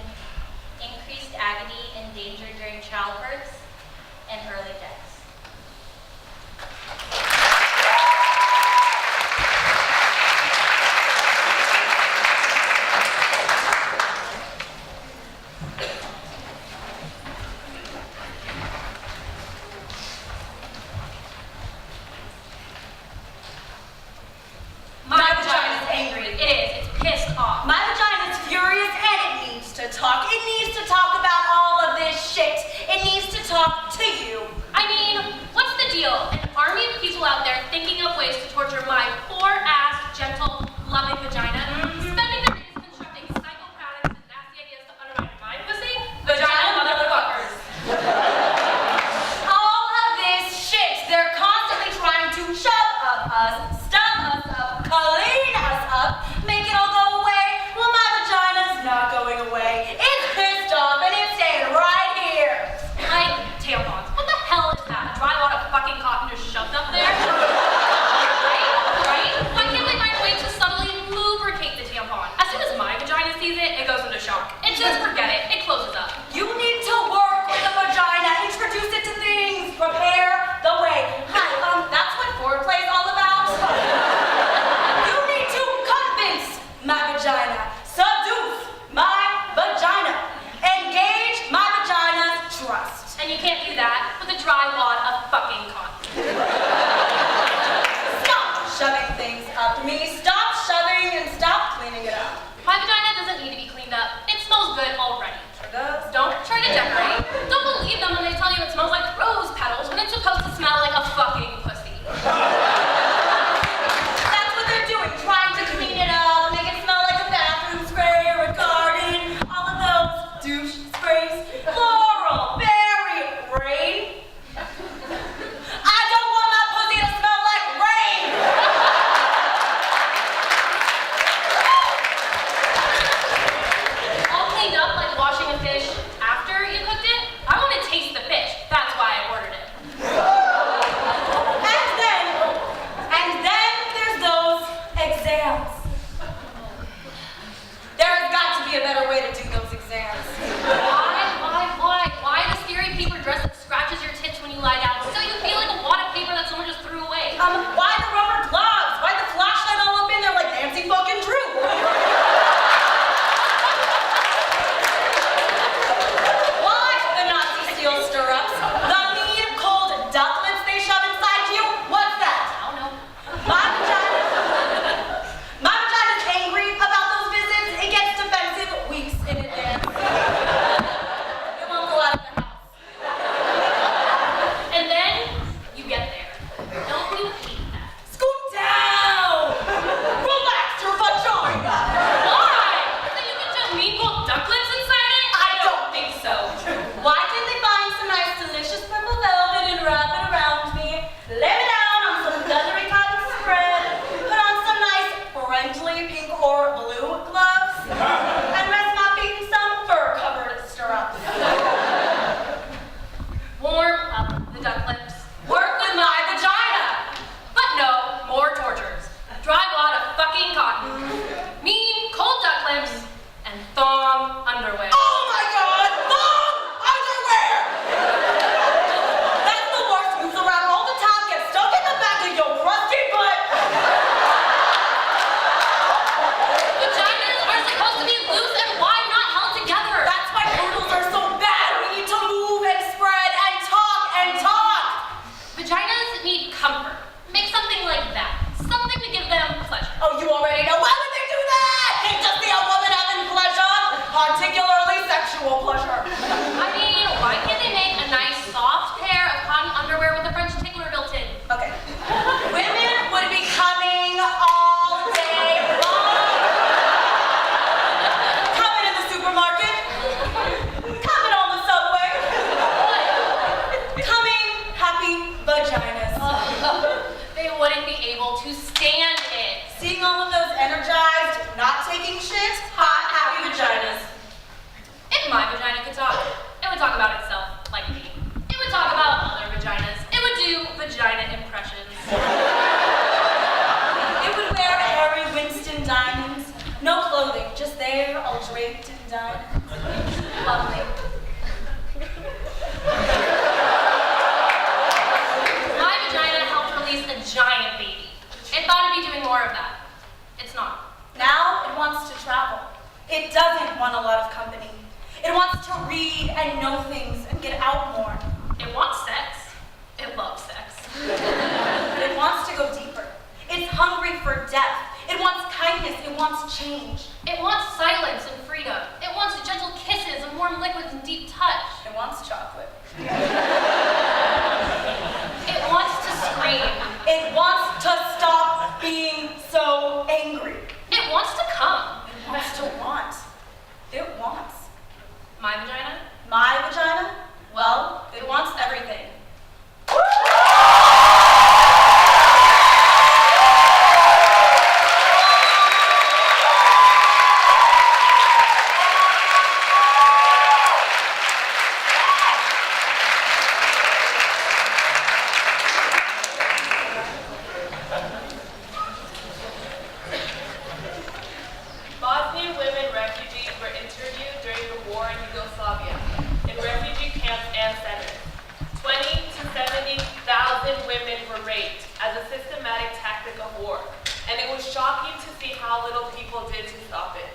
Speaker 13: increased agony and danger during childbirth, and early deaths.
Speaker 7: My vagina's angry. It is. It's pissed off. My vagina's furious and it needs to talk. It needs to talk about all of this shit. It needs to talk to you.
Speaker 11: I mean, what's the deal? An army of people out there thinking of ways to torture my poor-ass, gentle, loving vagina, spending their days constructing psychopathic and nasty ideas to undermine my pussy? Vagina motherfuckers.
Speaker 7: All of this shit. They're constantly trying to shove up us, stuff us up, clean us up, make it all go away. Well, my vagina's not going away. It's pissed off and it's staying right here.
Speaker 11: Like tampons. What the hell is that? A dry wad of fucking cotton just shoved up there? Right? Why can't they find a way to subtly lubricate the tampon? As soon as my vagina sees it, it goes into shock. It just forget it. It closes up.
Speaker 7: You need to work with the vagina, introduce it to things, prepare the way. Hi, that's what foreplay's all about. You need to convince my vagina, seduce my vagina, engage my vagina's trust.
Speaker 11: And you can't do that with a dry wad of fucking cotton.
Speaker 7: Stop shoving things up me, stop shoving and stop cleaning it up.
Speaker 11: My vagina doesn't need to be cleaned up. It smells good already.
Speaker 7: Sure does.
Speaker 11: Don't try to decorate. Don't believe them when they tell you it smells like rose petals when it's supposed to smell like a fucking pussy.
Speaker 7: That's what they're doing, trying to clean it up, make it smell like a bathroom spray or a garden, all of those douche sprays. Floral, berry, rain. I don't want my pussy to smell like rain.
Speaker 11: All cleaned up like washing a fish after you cooked it? I want to taste the fish. That's why I ordered it.
Speaker 7: And then there's those exams. There's got to be a better way to do those exams.
Speaker 11: Why the scary paper dress that scratches your tits when you lie down so you feel like a wad of paper that someone just threw away?
Speaker 7: Why the rubber gloves? Why the flashlight all up in there like Nancy fucking Drew? Why the Nazi steel stirrups? The mean, cold ducklets they shove inside you? What's that?
Speaker 11: I don't know.
Speaker 7: My vagina's angry about those visits. It gets defensive weeks in advance. It won't go out of the house.
Speaker 11: And then you get there. Don't you hate that?
Speaker 13: able to stand it.
Speaker 7: Seeing all of those energized, not taking shit, hot, happy vaginas.
Speaker 13: If my vagina could talk, it would talk about itself like me. It would talk about other vaginas. It would do vagina impressions.
Speaker 7: It would wear Harry Winston diamonds. No clothing, just there, all draped in diamonds. Lovely.
Speaker 13: My vagina helped release a giant baby. It thought it'd be doing more of that. It's not.
Speaker 7: Now it wants to travel. It doesn't want a lot of company. It wants to read and know things and get out more.
Speaker 13: It wants sex. It loves sex.
Speaker 7: It wants to go deeper. It's hungry for depth. It wants kindness. It wants change.
Speaker 13: It wants silence and freedom. It wants gentle kisses and warm liquids and deep touch.
Speaker 7: It wants chocolate.
Speaker 13: It wants to scream.
Speaker 7: It wants to stop being so angry.
Speaker 13: It wants to come.
Speaker 7: It wants to want. It wants.
Speaker 13: My vagina?
Speaker 7: My vagina? Well, it wants everything.
Speaker 6: Bosnian women refugees were interviewed during the war in Yugoslavia, in refugee camps and centers. 20 to 70,000 women were raped as a systematic tactic of war, and it was shocking to see how little people did to stop it.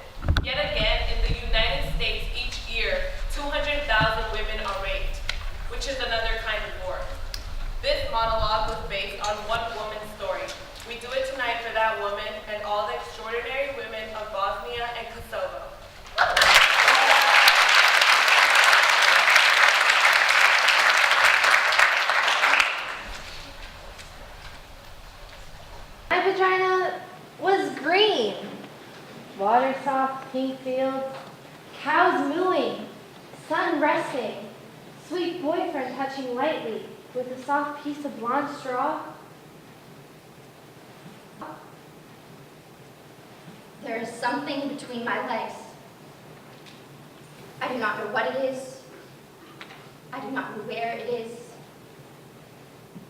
Speaker 6: Yet again, in the United States each year, 200,000 women are raped, which is another kind of war. This monologue was based on one woman's story. We do it tonight for that woman and all the extraordinary women of Bosnia and Kosovo.
Speaker 14: My vagina was green. Water soft pink fields, cows mooing, sun resting, sweet boyfriend touching lightly with a soft piece of blonde straw.
Speaker 10: There is something between my legs. I do not know what it is. I do not know where it is.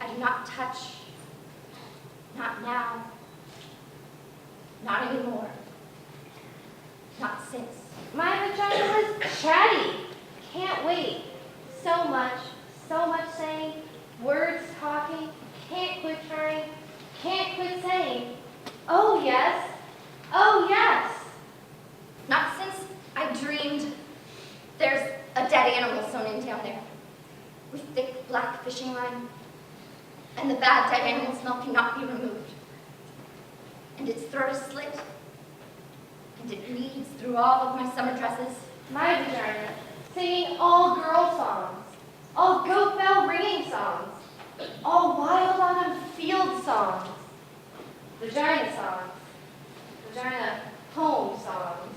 Speaker 10: I do not touch. Not now. Not anymore. Not since.
Speaker 14: My vagina was chatty. Can't wait. So much saying, words talking, can't quit trying, can't quit saying, oh yes. Oh, yes.
Speaker 10: Not since I dreamed there's a dead animal sewn in down there with thick black fishing line, and the bad dead animal smell cannot be removed. And its throat is slit, and it bleeds through all of my summer dresses.
Speaker 14: My vagina singing all girl songs, all goat bell ringing songs, all wild autumn field songs, vagina songs. Vagina home songs.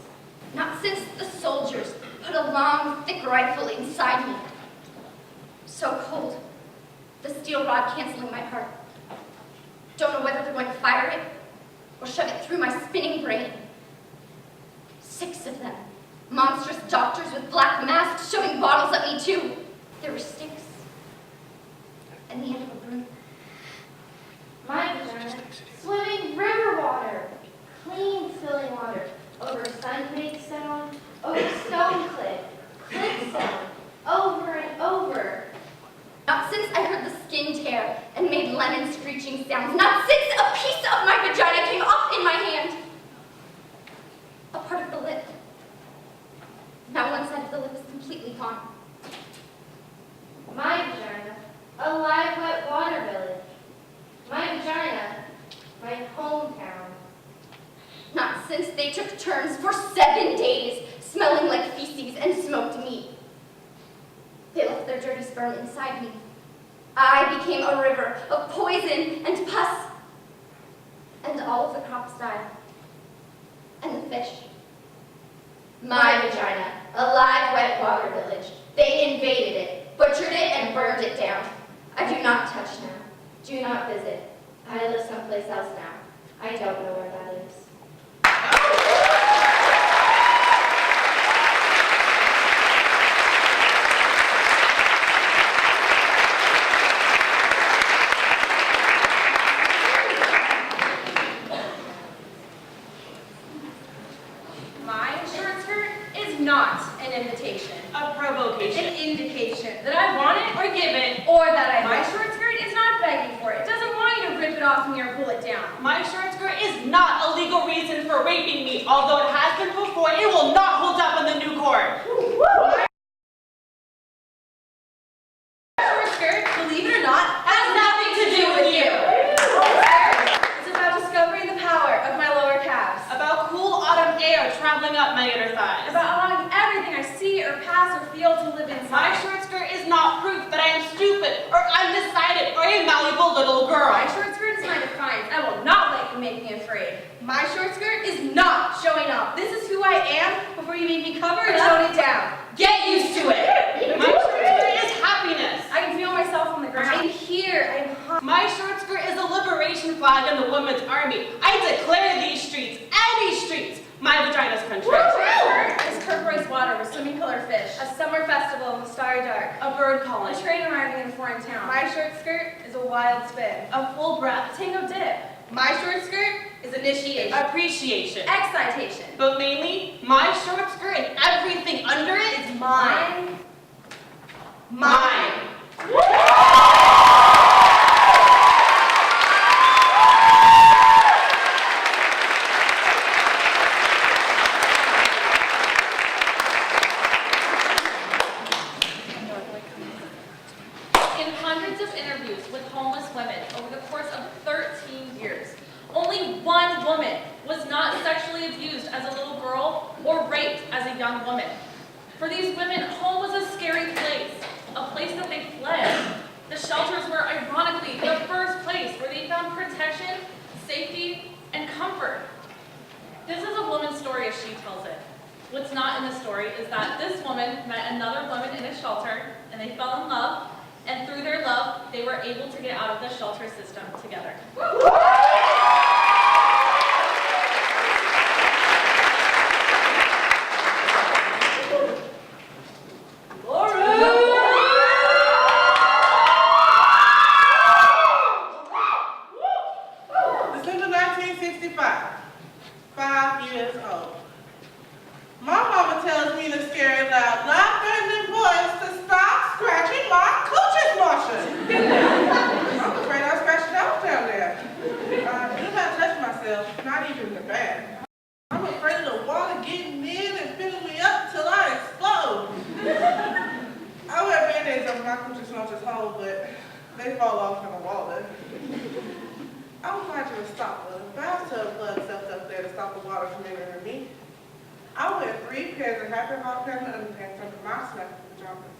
Speaker 10: Not since the soldiers put a long, thick rifle inside me. So cold, the steel rod canceling my heart. Don't know whether they're going to fire it or shove it through my spinning brain. 6 of them, monstrous doctors with black masks shoving bottles at me too. There were sticks and the end of a broom.
Speaker 14: My vagina swimming river water. Clean spilling water over sun-baked stone, over stone cliff stone, over and over.
Speaker 10: Not since I heard the skin tear and made lemon screeching sounds. Not since a piece of my vagina came off in my hand. A part of the lip. Now one side of the lip is completely gone.
Speaker 14: My vagina, a live wet water village. My vagina, my hometown.
Speaker 10: Not since they took turns for 7 days, smelling like feces and smoked meat. They left their dirty sperm inside me. I became a river of poison and pus. And all of the crops died. And the fish. My vagina, a live wet water village. They invaded it, butchered it, and burned it down. I do not touch now. Do not visit. I live someplace
Speaker 14: someplace else now. I don't know where that is.
Speaker 3: My short skirt is not an invitation.
Speaker 4: A provocation.
Speaker 3: An indication that I want it or give it,
Speaker 12: Or that I
Speaker 3: my
Speaker 12: don't.
Speaker 3: short skirt is not begging for it. It doesn't want you to rip it off me or pull it down.
Speaker 4: My short skirt is not a legal reason for raping me. Although it has been before, it will not hold up in the new court.
Speaker 3: Short skirt, believe it or not, has nothing to do with you.
Speaker 12: It's about discovering the power of my lower calves.
Speaker 4: About cool autumn air traveling up my inner thighs.
Speaker 3: About allowing everything I see or pass or feel to live
Speaker 4: My
Speaker 3: inside.
Speaker 4: short skirt is not proof that I am stupid or undecided or a malleable little girl.
Speaker 3: My short skirt is my defiance. I will not let you make me afraid. My short skirt is not showing off. This is who I am before you make me cover it up.
Speaker 12: Tone it down.
Speaker 3: Get used to it.
Speaker 4: My short skirt is happiness.
Speaker 3: I can feel myself on the ground. I'm here. I'm hot.
Speaker 4: My short skirt is a liberation flag in the women's army. I declare these streets, any streets, my vagina's country.
Speaker 3: My short skirt is turquoise water with swimming color fish.
Speaker 12: A summer festival in the starry dark.
Speaker 4: A bird calling.
Speaker 3: A train arriving in a foreign town.
Speaker 12: My short skirt is a wild spin.
Speaker 4: A full breath.
Speaker 3: tango dip. My short skirt is initiation.
Speaker 4: Appreciation.
Speaker 3: Excitation.
Speaker 4: But mainly, my short skirt and everything under it is mine. Mine.
Speaker 11: In hundreds of interviews with homeless women over the course of 13 years, only one woman was not sexually abused as a little girl or raped as a young woman. For these women, home was a scary place, a place that they fled. The shelters were, ironically, the first place where they found protection, safety, and comfort. This is a woman's story as she tells it. What's not in the story is that this woman met another woman in a shelter, and they fell in love, and through their love, they were able to get out of the shelter system together.
Speaker 15: December 1965, 5 years old. My mama tells me in a scary, loud, life-threatening voice to stop scratching my coochie motion. I'm afraid I scratched it out down there. I do not touch myself, not even in the bath. I'm afraid of the water getting in and filling me up till I explode. I wear band-aids over my coochie smoker's hole, but they fall off in the water. I was trying to stop the bathtub plug stuff up there to stop the water from entering me. I wear 3 pairs of happy hot pants and underpants under my snap pajamas.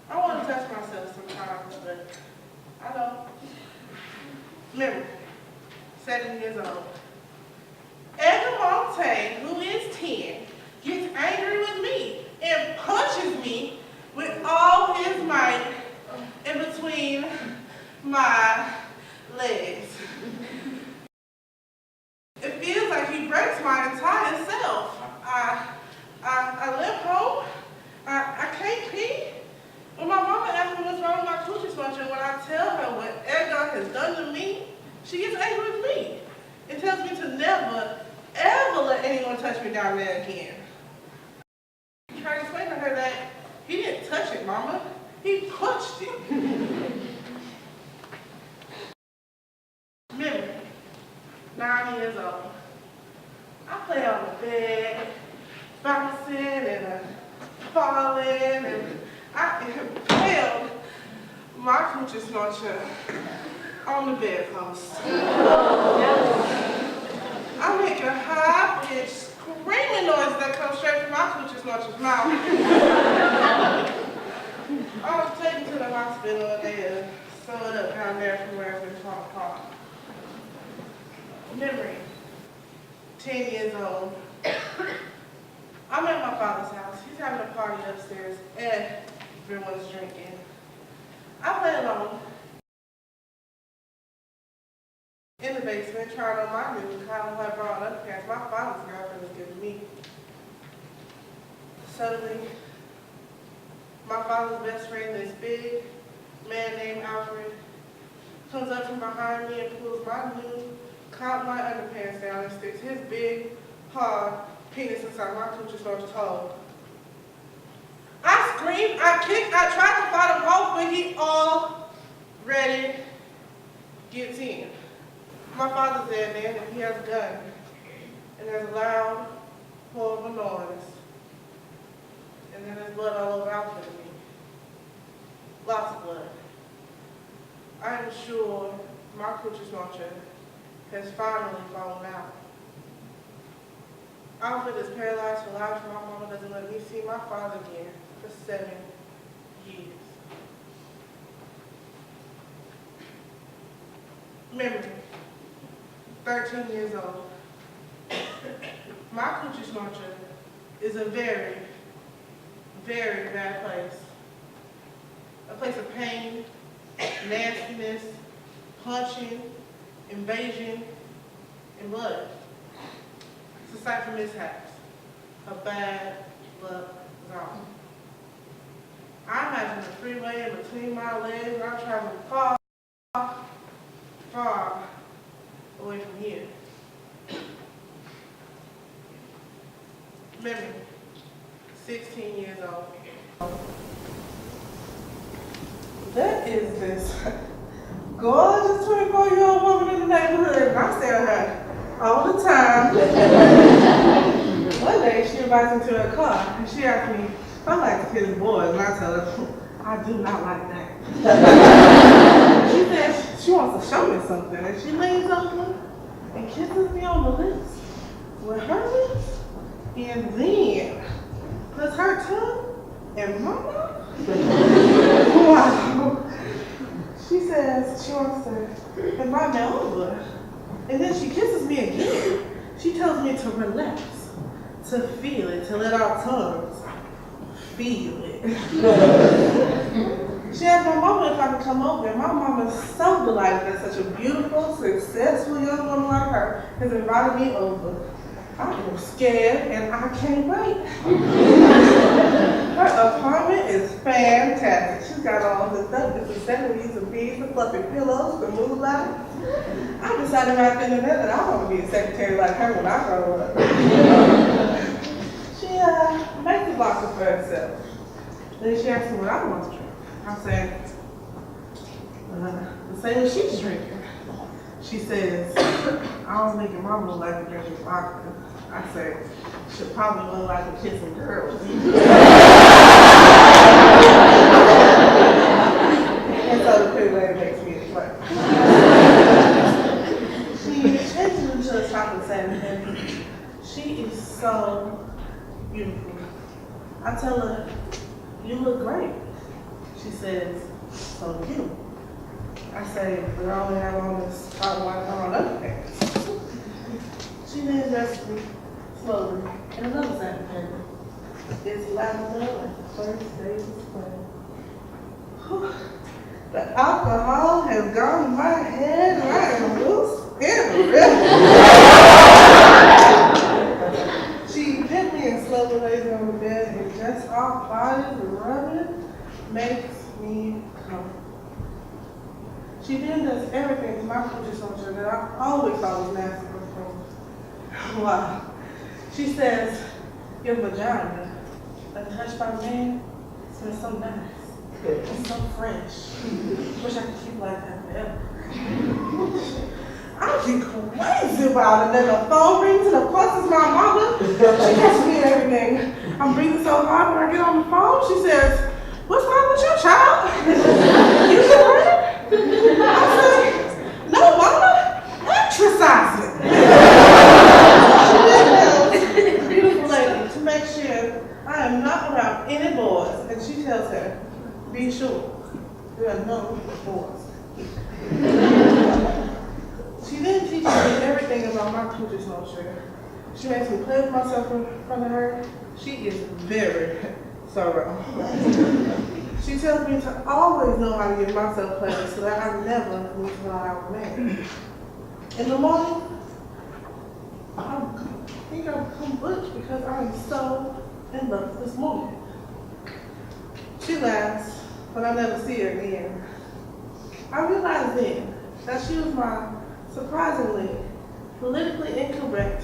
Speaker 15: I want to touch myself sometimes, but I don't. Memory, 7 years old. Edgar Montaigne, who is 10, gets angry with me and punches me with all his might in between my legs. It feels like he breaks my entire self. I limp home. I can't pee. When my mama asks me what's wrong with my coochie muncher, when I tell her what Edgar has done to me, she gets angry with me. It tells me to never, ever let anyone touch me down there again. I tried to explain to her that he didn't touch it, Mama. He punched it. Memory, 9 years old. I play on the bed, bouncing and falling, and I impaled my coochie snatcher on the bedpost. I make a high-pitched screaming noise that comes straight from my coochie snatcher's mouth. I was taken to the hospital and they sewed up down there from where it's been torn apart. Memory, 10 years old. I'm at my father's house. He's having a party upstairs and everyone's drinking. I play alone. In the basement, trying on my new cotton white bra and underpants my father's girlfriend was giving me. Suddenly, my father's best friend, this big man named Alfred, comes up from behind me and pulls my new cotton white underpants down and sticks his big, hard penis inside my coochie snorter's hole. I screamed, I kicked, I tried to fight him off, but he already gets in. My father's there, man, and he has a gun. And there's a loud, horrible noise. And then there's blood all over Alfred and me. Lots of blood. I am sure my coochie snorter has finally fallen out. Alfred is paralyzed for life. My mama doesn't let me see my father again for 7 years. Memory, 13 years old. My coochie snorter is a very, very bad place. A place of pain, nastiness, punching, invasion, and blood. It's a site for mishaps, a bad luck zone. I imagine the freeway in between my legs, and I'm traveling far, far away from here. Memory, 16 years old. That is this gorgeous 24-year-old woman in the neighborhood, and I stay with her all the time. One day, she invites me to her car, and she asked me if I like to kiss boys, and I tell her, I do not like that. She says she wants to show me something, and she leans over and kisses me on the lips with her lips, and then puts her tongue in my mouth. Wow. She says she wants to invite me over, and then she kisses me again. She tells me to relax, to feel it, to let our tongues feel it. She asked my mama if I could come over, and my mama is so delighted that such a beautiful, successful young woman like her has invited me over. I am scared, and I can't wait. Her apartment is fantastic. She's got all the stuff, the accessories, the beads, the fluffy pillows, the moonlight. I decided right then and there that I want to be a secretary like her when I grow up. She makes the vodka for herself. Then she asked me what I want to drink. I said, the same as she's drinking. She says, I don't think your mama would like to drink this vodka. I say, she probably wouldn't like to kiss some girls. And so the pretty lady makes me explain. She changes into the chocolate satin heavy. She is so beautiful. I tell her, you look great. She says, so do you. I say, but I only have on this cotton white on underpants. She then dresses me slowly in another satin paper. It's lavender like the first day of spring. The alcohol has gone to my head and I am loose in the rhythm. She picked me and slowly lays me on the bed, and just our bodies rubbing makes me comfortable. She then does everything to my coochie snorter that I always thought was nasty before. Wow. She says, your vagina, untouched by man, smells so nice. It's so fresh. Wish I could keep like that forever. I get crazy about it. Then the phone rings and of course it's my mama. She catches me and everything. I'm breathing so hard when I get on the phone. She says, what's wrong with your child? You get hurt? I said, no, mama, exercising. Beautiful lady, to make sure I am not around any boys. And she tells her, be sure, there are no boys. She then teaches me everything about my coochie snorter. She makes me play with myself in front of her. She is very thorough. She tells me to always know how to give myself pleasure so that I never lose my out man. In the morning, I think I've become butch because I am so in love with this woman. She laughs, but I never see her again. I realized then that she was my surprisingly politically incorrect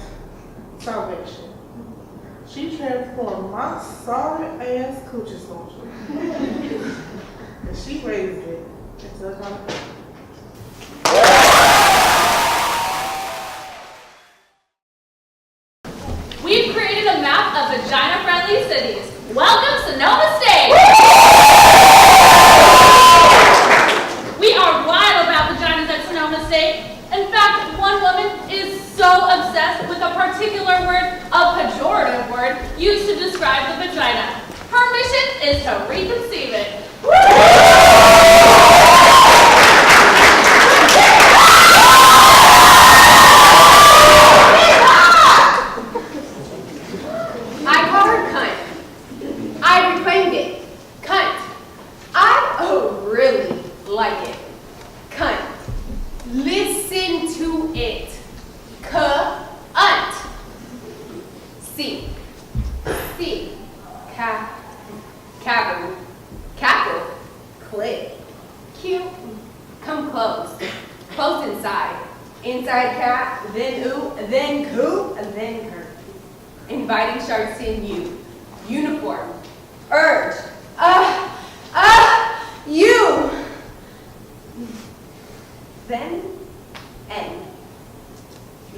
Speaker 15: salvation. She transformed my sorry ass coochie smoker. And she raised it into a company.
Speaker 1: We've created a map of vagina-friendly cities. Welcome, Sonoma State! We are wild about vaginas at Sonoma State. In fact, one woman is so obsessed with a particular word, a pejorative word, used to describe the vagina. Her mission is to reconceive it.
Speaker 12: I call her cunt. I reclaimed it. Cunt. I really like it. Cunt. Listen to it. Cunt. C. C. Capital. Click. Cute. Come close. Close inside. Inside cat, then ooh, then coo, and then her. Inviting sharks in you. Uniform. Urge. You. Then N.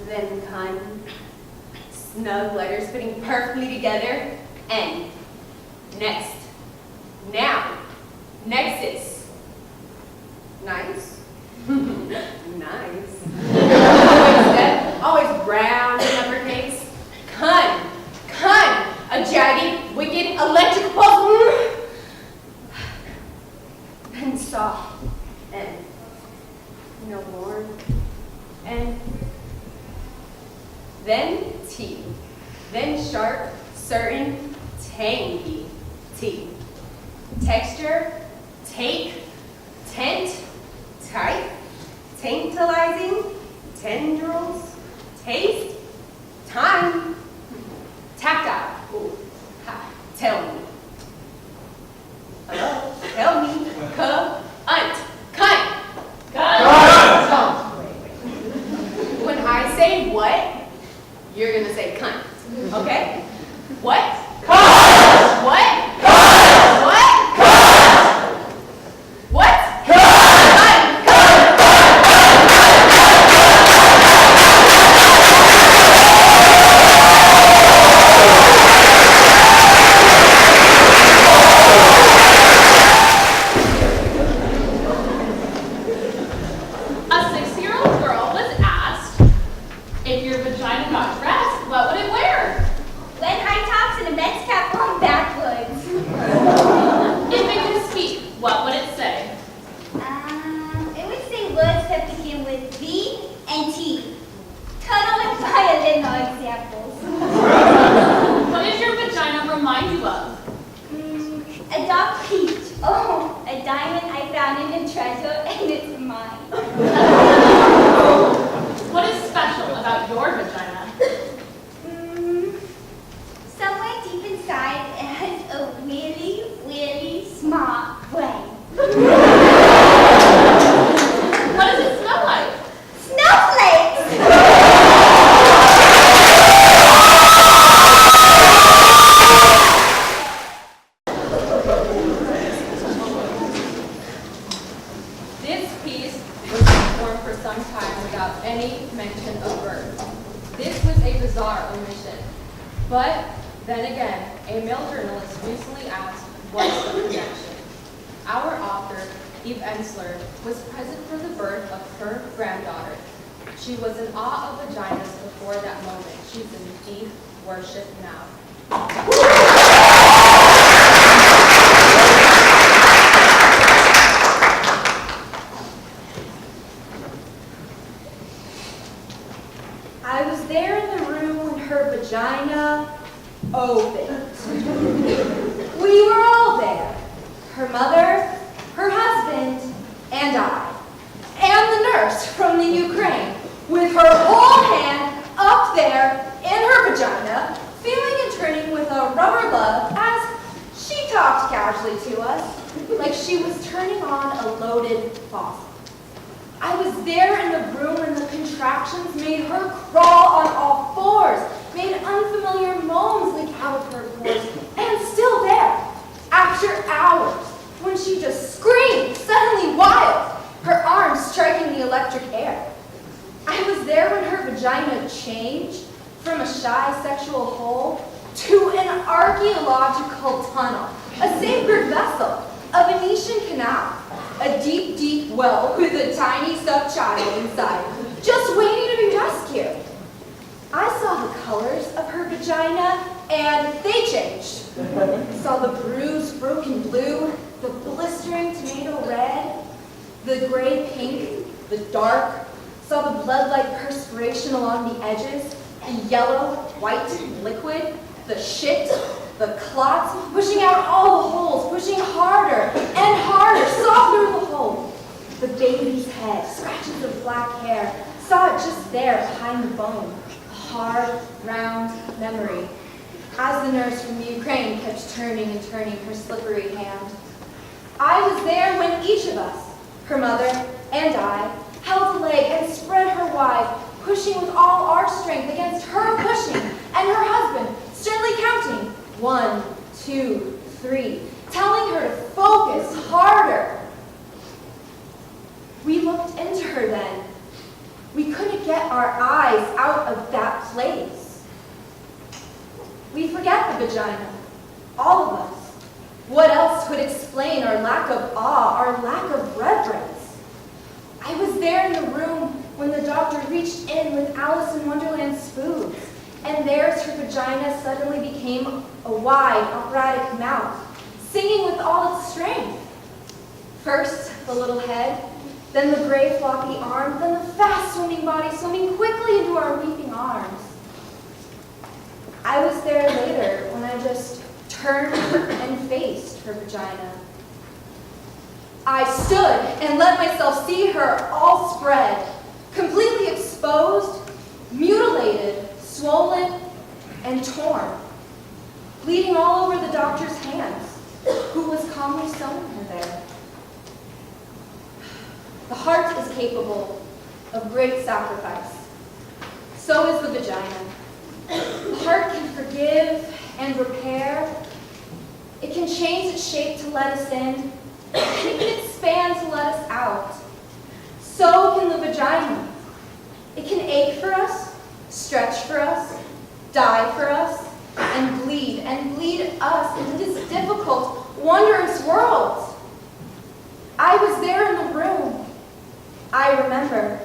Speaker 12: Then cunt. Snug letters fitting perfectly together. N. Next. Now. Nexus. Nice. Nice. Always round in uppercase. Cunt. A jagged, wicked, electric pulse. And soft. And no warm. And then T. Then sharp, certain, tangy. T. Texture, take, tent, tight, tantalizing, tendrils, taste, time, tactile. Ooh. Ha. Tell me. Hello? Tell me. Cunt. When I say what, you're gonna say cunt. Okay? What? Cunt. What? Cunt. What? Cunt. What? I was there in the room when her vagina opened. We were all there. Her mother, her husband, and I. And the nurse from the Ukraine with casually to us, like she was turning on a loaded faucet. I was there in the room when the contractions made her crawl on all fours, made unfamiliar moans leak out of her pores, and still there, after hours, when she just screamed, suddenly wild, her arms striking the electric air. I was there when her vagina changed from a shy sexual hole to an archaeological tunnel, a sacred vessel, a Venetian canal, a deep, deep well with a tiny stuffed child inside, just waiting to be rescued. I saw the colors of her vagina, and they changed. Saw the bruised, broken blue, the blistering tomato red, the gray pink, the dark. Saw the blood-like perspiration along the edges, the yellow, white liquid, the shit, the clots, pushing out all the holes, pushing harder and harder, saw through the hole. The baby's head, scratches of black hair, saw it just there behind the bone, a hard, round memory. As the nurse from the Ukraine kept turning and turning her slippery hand. I was there when each of us, her mother and I, held a leg and spread her wide, pushing with all our strength against her pushing, and her husband sternly counting 1, 2, 3, telling her to focus harder. We looked into her then. We couldn't get our eyes out of that place. We forget the vagina, all of us. What else would explain our lack of awe, our lack of reverence? I was there in the room when the doctor reached in with Alice in Wonderland spoons, and there's her vagina suddenly became a wide, operatic mouth, singing with all its strength. First, the little head, then the gray floppy arm, then the fast swimming body swimming quickly into our weeping arms. I was there later when I just turned and faced her vagina. I stood and let myself see her all spread, completely exposed, mutilated, swollen, and torn, bleeding all over the doctor's hands, who was calmly sewing her there. The heart is capable of great sacrifice. So is the vagina. The heart can forgive and repair. It can change its shape to let us in. It can expand to let us out. So can the vagina. It can ache for us, stretch for us, die for us, and bleed us into this difficult, wondrous world. I was there in the room. I remember.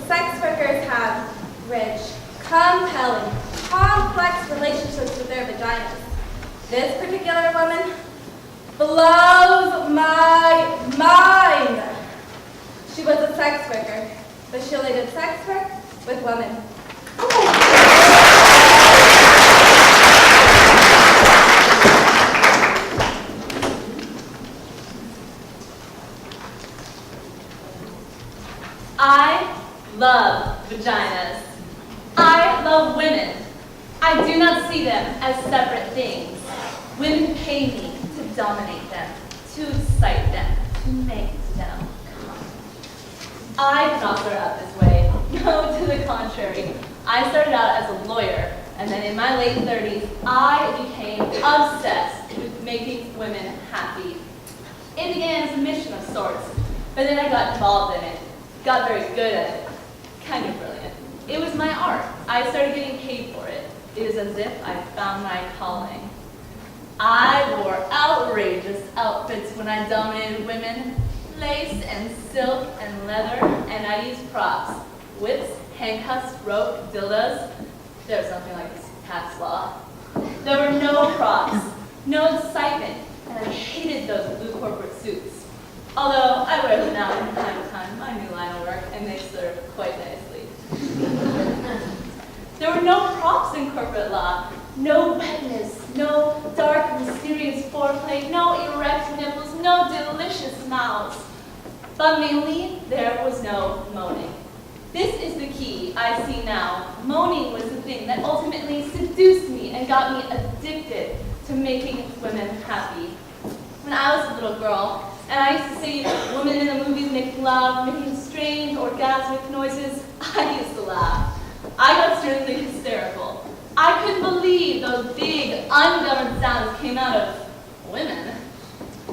Speaker 12: Sex workers have rich, compelling, complex relationships with their vaginas. This particular woman blows my mind. She was a sex worker, but she only did sex work with women.
Speaker 3: I love vaginas. I love women. I do not see them as separate things. Women pay me to dominate them, to excite them, to make them come. I did not start out this way. No, to the contrary. I started out as a lawyer, and then in my late 30s, I became obsessed with making women happy. It began as a mission of sorts, but then I got involved in it, got very good at it, kind of brilliant. It was my art. I started getting paid for it. It is as if I found my calling. I wore outrageous outfits when I dominated women, lace and silk and leather, and I used props, whips, handcuffs, rope, dildos. There was nothing like this tax law. There were no props, no excitement, and I hated those blue corporate suits. Although I wear them now from time to time, my new line of work, and they serve quite
Speaker 6: mysterious foreplay, no erect nipples, no delicious mouths. But mainly, there was no moaning. This is the key I see now. Moaning was the thing that ultimately seduced me and got me addicted to making women happy. When I was a little girl, and I used to see women in the movies making love, making strange orgasmic noises, I used to laugh. I got strangely hysterical. I couldn't believe those big, ungoverned sounds came out of women.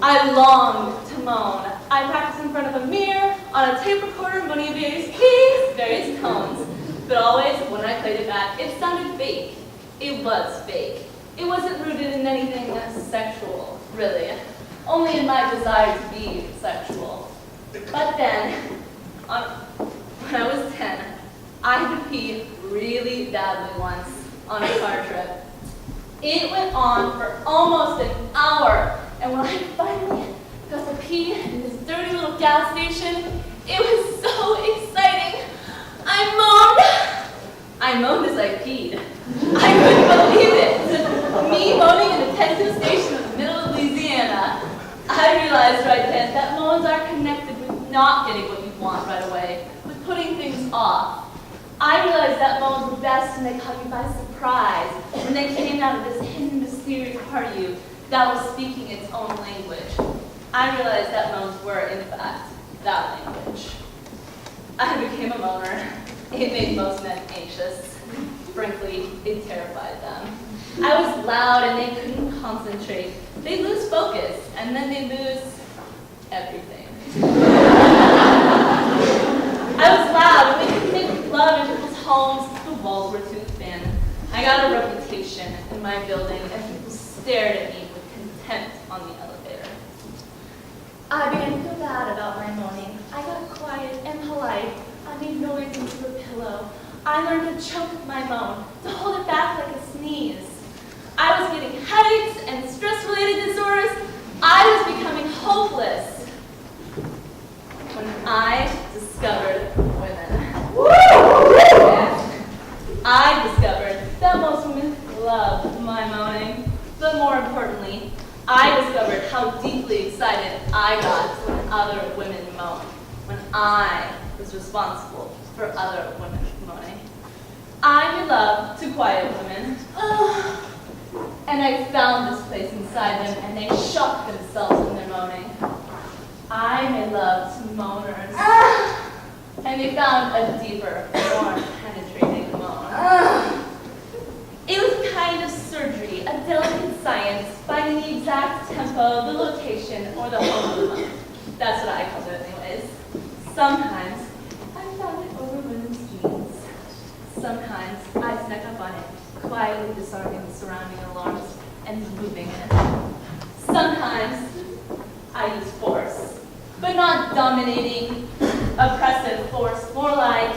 Speaker 6: I longed to moan. I practiced in front of a mirror, on a tape recorder, moaning various keys, various tones. But always, when I played it back, it sounded fake. It was fake. It wasn't rooted in anything sexual, really. Only in my desire to be sexual. But then, when I was 10, I had to pee really badly once on a car trip. It went on for almost an hour, and when I finally got to pee in this dirty little gas station, it was so exciting. I moaned as I peed. I couldn't believe it. Me moaning in a Texas station in the middle of Louisiana. I realized right then that moans are connected with not getting what you want right away, with putting things off. I realized that moans were best when they caught you by surprise, when they came out of this hidden, mysterious part of you that was speaking its own language. I realized that moans were, in fact, that language. I became a moaner. It made most men anxious. Frankly, it terrified them. I was loud and they couldn't concentrate. They'd lose focus, and then they'd lose everything. I was loud, and we couldn't make love in people's homes. The walls were too thin. I got a reputation in my building, and people stared at me with contempt on the elevator. I began to feel bad about my moaning. I got quiet and polite. I made noise into a pillow. I learned to choke my moan, to hold it back like a sneeze. I was getting headaches and stress-related disorders. I was becoming hopeless. When I discovered women. I discovered that most women love my moaning. But more importantly, I discovered how deeply excited I got when other women moaned. When I was responsible for other women moaning. I would love to quiet women. And I found this place inside them, and they shocked themselves in their moaning. I made love to moaners. And they found a deeper, more penetrating moan. It was a kind of surgery, a delicate science, finding the exact tempo, the location, or the home of the moan. That's what I called it anyways. Sometimes I found it over women's jeans. Sometimes I snuck up on it, quietly disarming the surrounding alarms and moving it. Sometimes I used force, but not dominating, oppressive force, more like,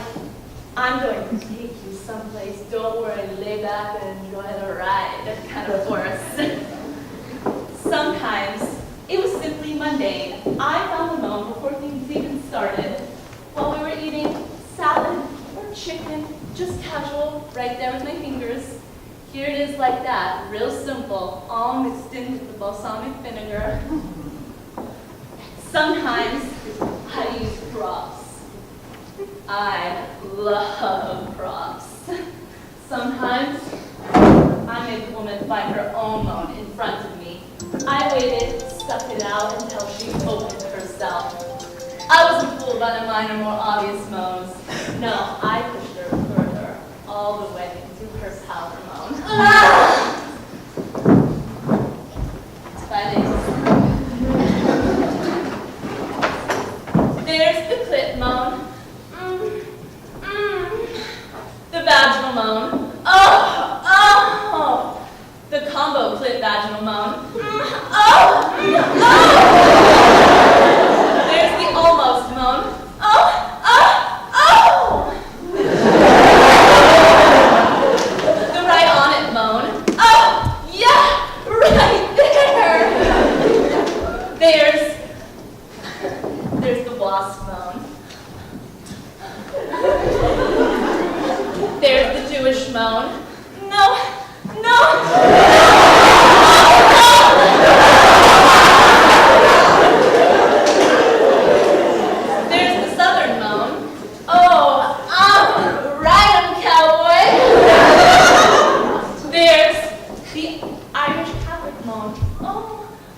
Speaker 6: I'm going to take you someplace, don't worry, lay back and enjoy the ride, kind of force. Sometimes it was simply mundane. I found the moan before things even started, while we were eating salad or chicken, just casual, right there with my fingers. Here it is like that, real simple, all mixed in with the balsamic vinegar. Sometimes I use props. I love props. Sometimes I make a woman find her own moan in front of me. I waited, stuck it out until she opened herself. I wasn't fooled by the minor, more obvious moans. No, I pushed her further, all the way to her sour moan. Try this. There's the clit moan. The vaginal moan. Oh! The combo clit vaginal moan. There's the almost moan. The right on it moan. Oh, yeah, right there. There's the wasp moan. There's the Jewish moan. No.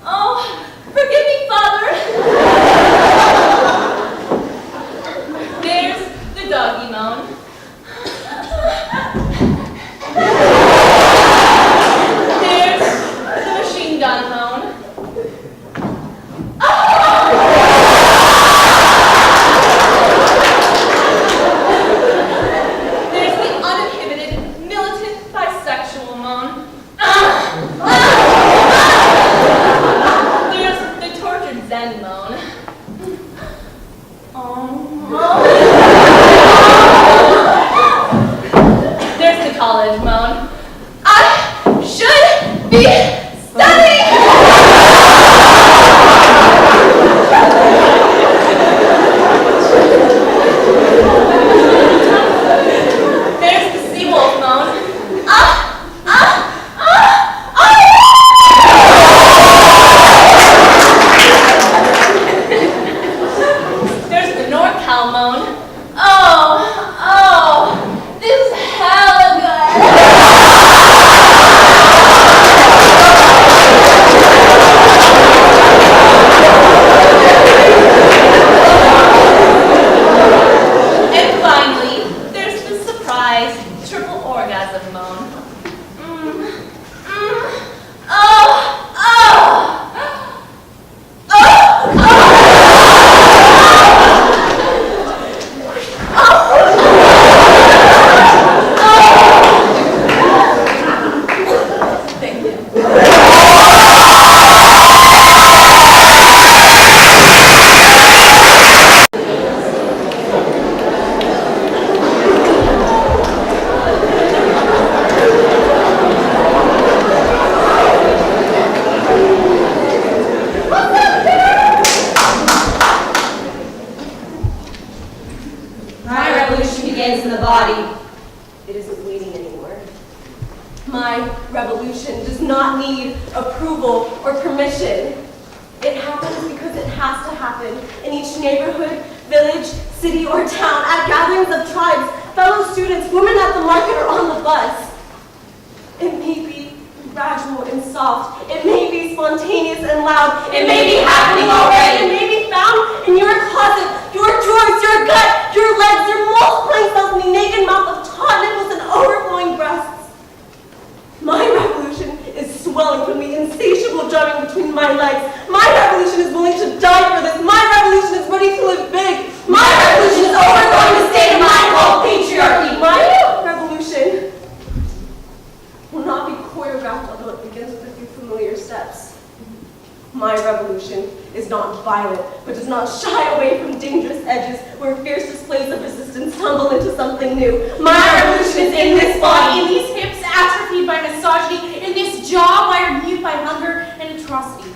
Speaker 6: Oh, forgive me, Father. There's the doggy moan. There's the machine gun moan. There's the uninhibited, militant, bisexual moan. There's the tortured Zen moan. There's the college moan. I should be studying! There's the seawolf moan. There's the NorCal moan. Oh, this is hella good. And finally, there's the surprise triple orgasm moan.
Speaker 7: My revolution begins in the body. It isn't waiting anymore. My revolution does not need approval or permission. It happens because it has to happen in each neighborhood, village, city, or town, at gatherings of tribes, fellow students, women at the market, or on the bus. It may be gradual and soft. It may be spontaneous and loud. It may be happening already. It may be found in your closet, your drawers, your gut, your legs, your multiplying cells, and the naked mouth of taut nipples and overflowing breasts. My revolution is swelling from the insatiable drumming between my legs. My revolution is willing to die for this. My revolution is ready to live big. My revolution is overthrowing the state of mind called patriarchy. My revolution will not be choreographed, although it begins with a few familiar steps. My revolution is not violent, but does not shy away from dangerous edges where fierce displays of resistance tumble into something new. My revolution is in this body,
Speaker 1: in these hips atrophied by misogyny, in this jaw wired mute by hunger and atrocity.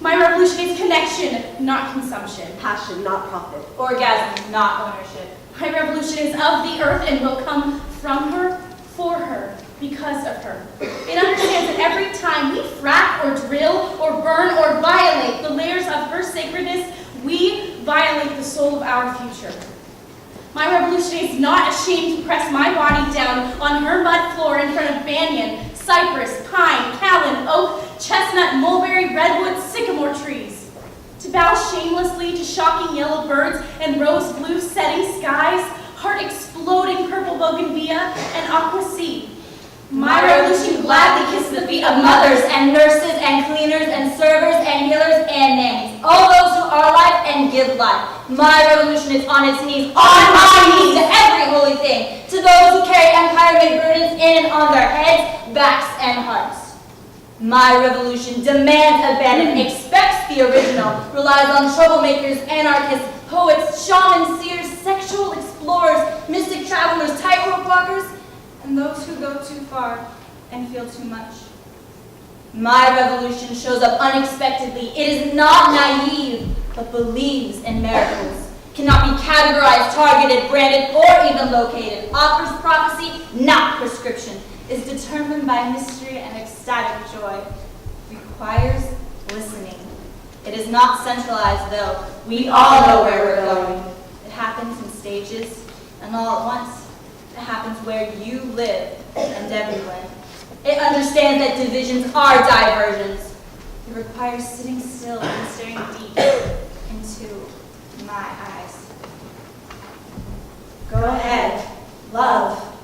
Speaker 1: My revolution is connection, not consumption.
Speaker 7: Passion, not profit.
Speaker 6: Orgasm, not ownership.
Speaker 1: My revolution is of the earth and will come from her, for her, because of her. It understands that every time we frack or drill or burn or violate the layers of her sacredness, we violate the soul of our future. My revolution is not ashamed to press my body down on her mud floor in front of banyan, cypress, pine, callan, oak, chestnut, mulberry, redwood, sycamore trees. To bow shamelessly to shocking yellow birds and rose blue setting skies, heart-exploding purple bougainvillea and aqua sea.
Speaker 7: My revolution gladly kisses the feet of mothers and nurses and cleaners and servers and healers and nannies, all those who are alive and give life. My revolution is on its knees, on my knees, to every holy thing, to those who carry empire-made burdens in and on their heads, backs, and hearts. My revolution demands abandon, expects the original, relies on troublemakers, anarchists, poets, shamans, seers, sexual explorers, mystic travelers, tightrope walkers, and those who go too far and feel too much. My revolution shows up unexpectedly. It is not naive, but believes in miracles. Cannot be categorized, targeted, branded, or even located. Offers prophecy, not prescription. Is determined by mystery and ecstatic joy. Requires listening. It is not centralized, though. We all know where we're going. It happens in stages, and all at once. It happens where you live and everywhere. It understands that divisions are diversions. It
Speaker 3: It requires sitting still and staring deep into my eyes. Go ahead, love.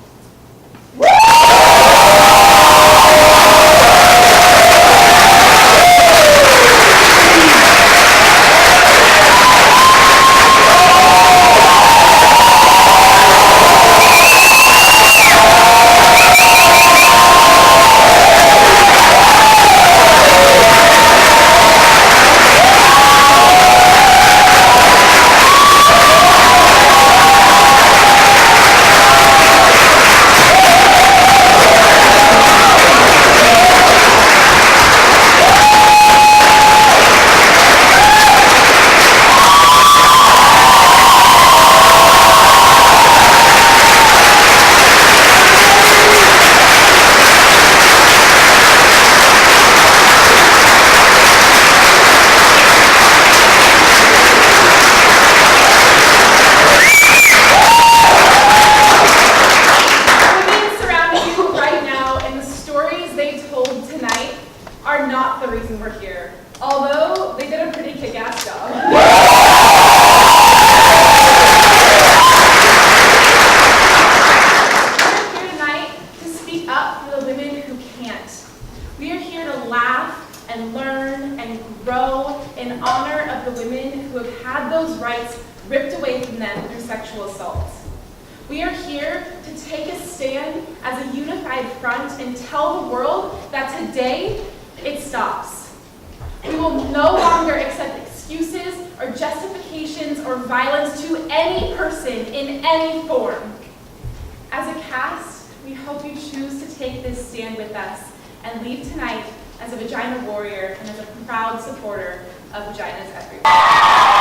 Speaker 1: We are here to take a stand as a unified front and tell the world that today it stops. We will no longer accept excuses or justifications or violence to any person in any form. As a cast, we hope you choose to take this stand with us and leave tonight as a Vagina warrior and as a proud supporter of Vaginas everywhere.